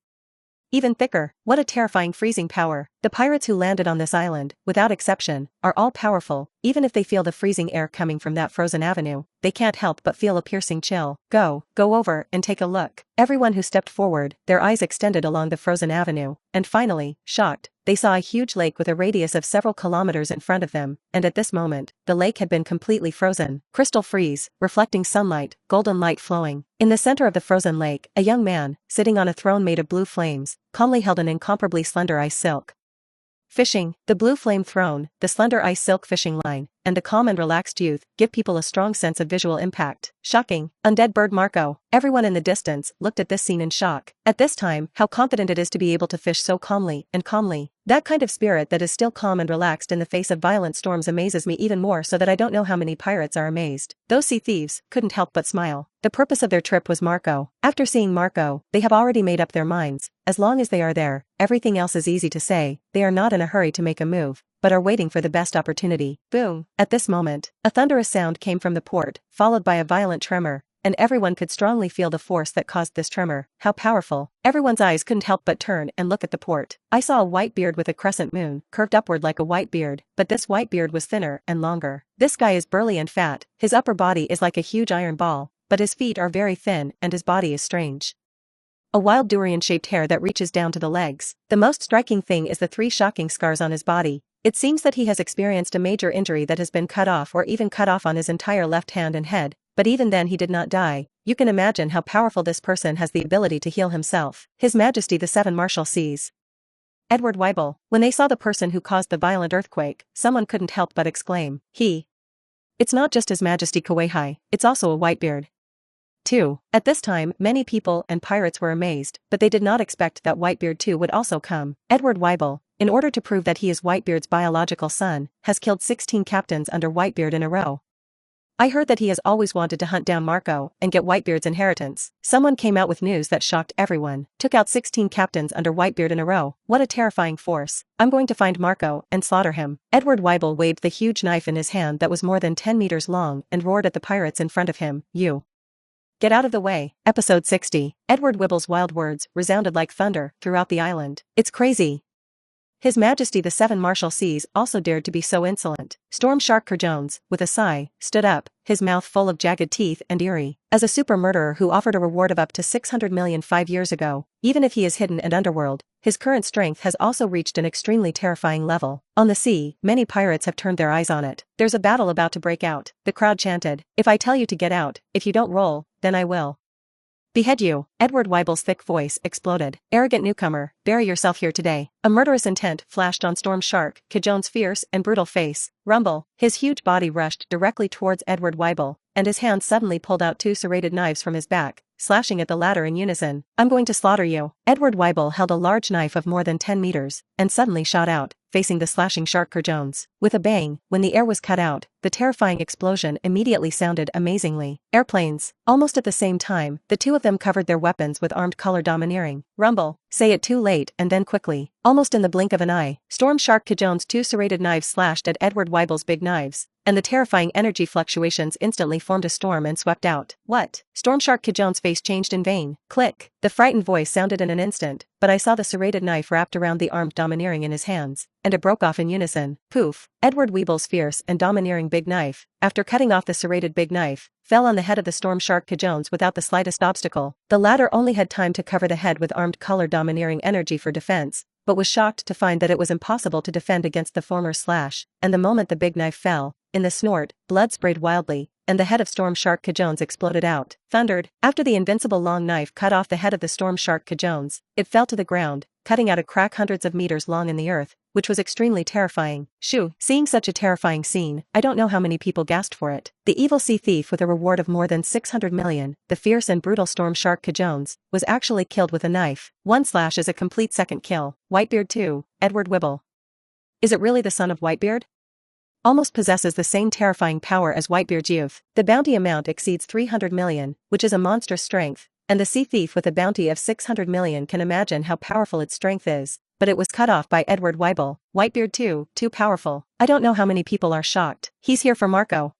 Even thicker. What a terrifying freezing power. The pirates who landed on this island, without exception, are all powerful. Even if they feel the freezing air coming from that frozen avenue, they can't help but feel a piercing chill. Go over and take a look. Everyone who stepped forward, their eyes extended along the frozen avenue, and finally, shocked, they saw a huge lake with a radius of several kilometers in front of them, and at this moment, the lake had been completely frozen. Crystal freeze, reflecting sunlight, golden light flowing. In the center of the frozen lake, a young man, sitting on a throne made of blue flames, calmly held an incomparably slender ice silk. Fishing, the blue flame throne, the slender ice silk fishing line, and the calm and relaxed youth give people a strong sense of visual impact. Shocking. Undead bird Marco. Everyone in the distance looked at this scene in shock. At this time, how confident it is to be able to fish so calmly. That kind of spirit that is still calm and relaxed in the face of violent storms amazes me even more, so that I don't know how many pirates are amazed. Those sea thieves couldn't help but smile. The purpose of their trip was Marco. After seeing Marco, they have already made up their minds. As long as they are there, everything else is easy to say. They are not in a hurry to make a move, but are waiting for the best opportunity. Boom. At this moment, a thunderous sound came from the port, followed by a violent tremor, and everyone could strongly feel the force that caused this tremor. How powerful. Everyone's eyes couldn't help but turn and look at the port. I saw a white beard with a crescent moon, curved upward like a white beard, but this white beard was thinner and longer. This guy is burly and fat, his upper body is like a huge iron ball, but his feet are very thin and his body is strange. A wild durian-shaped hair that reaches down to the legs. The most striking thing is the 3 shocking scars on his body. It seems that he has experienced a major injury that has been cut off or even cut off on his entire left hand and head, but even then he did not die. You can imagine how powerful this person has the ability to heal himself. His Majesty the Seven Martial Seas. Edward Weibel. When they saw the person who caused the violent earthquake, someone couldn't help but exclaim, It's not just His Majesty Kawaii, it's also a Whitebeard. 2. At this time, many people and pirates were amazed, but they did not expect that Whitebeard 2 would also come. Edward Weibel, in order to prove that he is Whitebeard's biological son, has killed 16 captains under Whitebeard in a row. I heard that he has always wanted to hunt down Marco and get Whitebeard's inheritance. Someone came out with news that shocked everyone. Took out 16 captains under Whitebeard in a row. What a terrifying force. I'm going to find Marco and slaughter him. Edward Weibel waved the huge knife in his hand that was more than 10 meters long and roared at the pirates in front of him. You get out of the way. Episode 60. Edward Weibel's wild words resounded like thunder throughout the island. It's crazy. His Majesty the Seven Martial Seas also dared to be so insolent. Storm Shark Jones, with a sigh, stood up, his mouth full of jagged teeth and eerie. As a super murderer who offered a reward of up to 600 million 5 years ago, even if he is hidden and underworld, his current strength has also reached an extremely terrifying level. On the sea, many pirates have turned their eyes on it. There's a battle about to break out. The crowd chanted, if I tell you to get out, if you don't roll, then I will behead you. Edward Weibel's thick voice exploded. Arrogant newcomer, bury yourself here today. A murderous intent flashed on Storm Shark Jones' fierce and brutal face. Rumble. His huge body rushed directly towards Edward Weibel, and his hand suddenly pulled out 2 serrated knives from his back, slashing at the latter in unison. I'm going to slaughter you. Edward Weibel held a large knife of more than 10 meters, and suddenly shot out, facing the slashing Shark Jones. With a bang, when the air was cut out, the terrifying explosion immediately sounded amazingly. Airplanes. Almost at the same time, the two of them covered their weapons with armed color domineering. Rumble. Say it too late and then quickly. Almost in the blink of an eye, Storm Shark Jones' 2 serrated knives slashed at Edward Weibel's big knives, and the terrifying energy fluctuations instantly formed a storm and swept out. What? Storm Shark Jones' face changed in vain. Click. The frightened voice sounded in an instant, but I saw the serrated knife wrapped around the armed domineering in his hands, and it broke off in unison. Poof. Edward Weibel's fierce and domineering big knife, after cutting off the serrated big knife, fell on the head of the Storm Shark Jones without the slightest obstacle. The latter only had time to cover the head with armed color domineering energy for defense, but was shocked to find that it was impossible to defend against the former's slash, and the moment the big knife fell, in the snort, blood sprayed wildly, and the head of Storm Shark Jones exploded out. Thundered. After the invincible long knife cut off the head of the Storm Shark Jones, it fell to the ground, cutting out a crack hundreds of meters long in the earth, which was extremely terrifying. Shoo. Seeing such a terrifying scene, I don't know how many people gasped for it. The evil sea thief with a reward of more than 600 million, the fierce and brutal Storm Shark Jones, was actually killed with a knife. 1 slash is a complete second kill. Whitebeard 2, Edward Weibel. Is it really the son of Whitebeard? Almost possesses the same terrifying power as Whitebeard's youth. The bounty amount exceeds 300 million, which is a monstrous strength, and the sea thief with a bounty of 600 million can imagine how powerful its strength is, but it was cut off by Edward Weibel. Whitebeard 2, too powerful. I don't know how many people are shocked. He's here for Marco.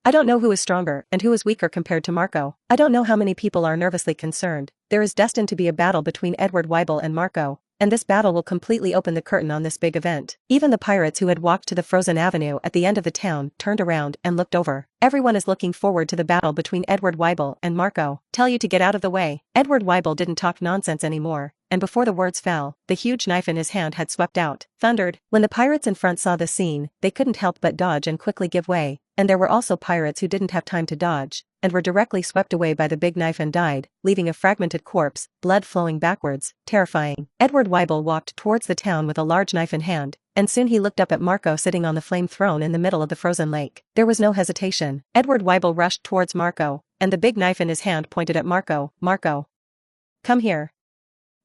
I don't know who is stronger and who is weaker compared to Marco. I don't know how many people are nervously concerned. There is destined to be a battle between Edward Weibel and Marco, and this battle will completely open the curtain on this big event. Even the pirates who had walked to the frozen avenue at the end of the town turned around and looked over. Everyone is looking forward to the battle between Edward Weibel and Marco. Tell you to get out of the way. Edward Weibel didn't talk nonsense anymore, and before the words fell, the huge knife in his hand had swept out, thundered. When the pirates in front saw the scene, they couldn't help but dodge and quickly give way, and there were also pirates who didn't have time to dodge, and were directly swept away by the big knife and died, leaving a fragmented corpse, blood flowing backwards, terrifying. Edward Weibel walked towards the town with a large knife in hand, and soon he looked up at Marco sitting on the flame throne in the middle of the frozen lake. There was no hesitation. Edward Weibel rushed towards Marco, and the big knife in his hand pointed at Marco. Marco, come here.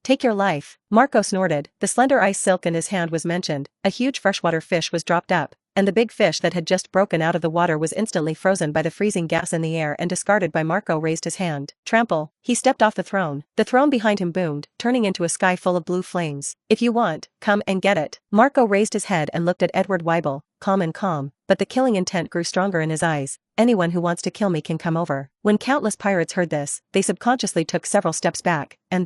Take your life. Marco snorted. The slender ice silk in his hand was mentioned. A huge freshwater fish was dropped up, and the big fish that had just broken out of the water was instantly frozen by the freezing gas in the air and discarded by Marco. Raised his hand. Trample. He stepped off the throne. The throne behind him boomed, turning into a sky full of blue flames. If you want, come and get it. Marco raised his head and looked at Edward Weibel, calm, but the killing intent grew stronger in his eyes. Anyone who wants to kill me can come over. When countless pirates heard this, they subconsciously took several steps back, and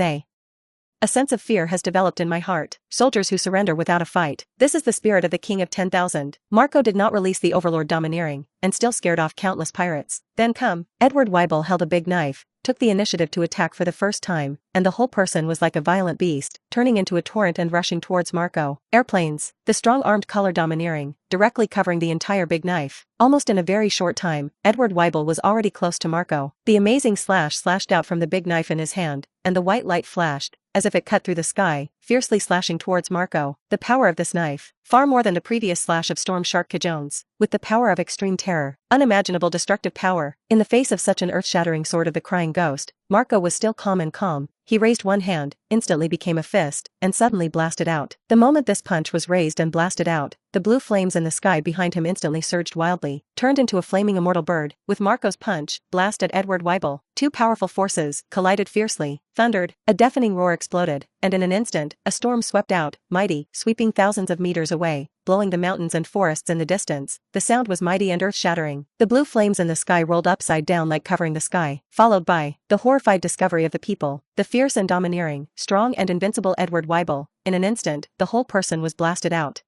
a sense of fear has developed in my heart. Soldiers who surrender without a fight. This is the spirit of the King of 10,000. Marco did not release the Overlord domineering, and still scared off countless pirates. Then come. Edward Weibel held a big knife, took the initiative to attack for the first time, and the whole person was like a violent beast, turning into a torrent and rushing towards Marco. Airplanes. The strong armed color domineering, directly covering the entire big knife. Almost in a very short time, Edward Weibel was already close to Marco. The amazing slash slashed out from the big knife in his hand, and the white light flashed, as if it cut through the sky, fiercely slashing towards Marco. The power of this knife, far more than the previous slash of Storm Shark Kajones, with the power of extreme terror, unimaginable destructive power. In the face of such an earth-shattering sword of the crying ghost, Marco was still calm. He raised one hand, instantly became a fist, and suddenly blasted out. The moment this punch was raised and blasted out, the blue flames in the sky behind him instantly surged wildly, turned into a flaming immortal bird. With Marco's punch, blast at Edward Weibel, two powerful forces collided fiercely, thundered, a deafening roar exploded, and in an instant, a storm swept out, mighty, sweeping thousands of meters away, blowing the mountains and forests in the distance. The sound was mighty and earth-shattering. The blue flames in the sky rolled upside down like covering the sky, followed by the horrified discovery of the people, the fierce and domineering, strong and invincible Edward Weibel. In an instant, the whole person was blasted out.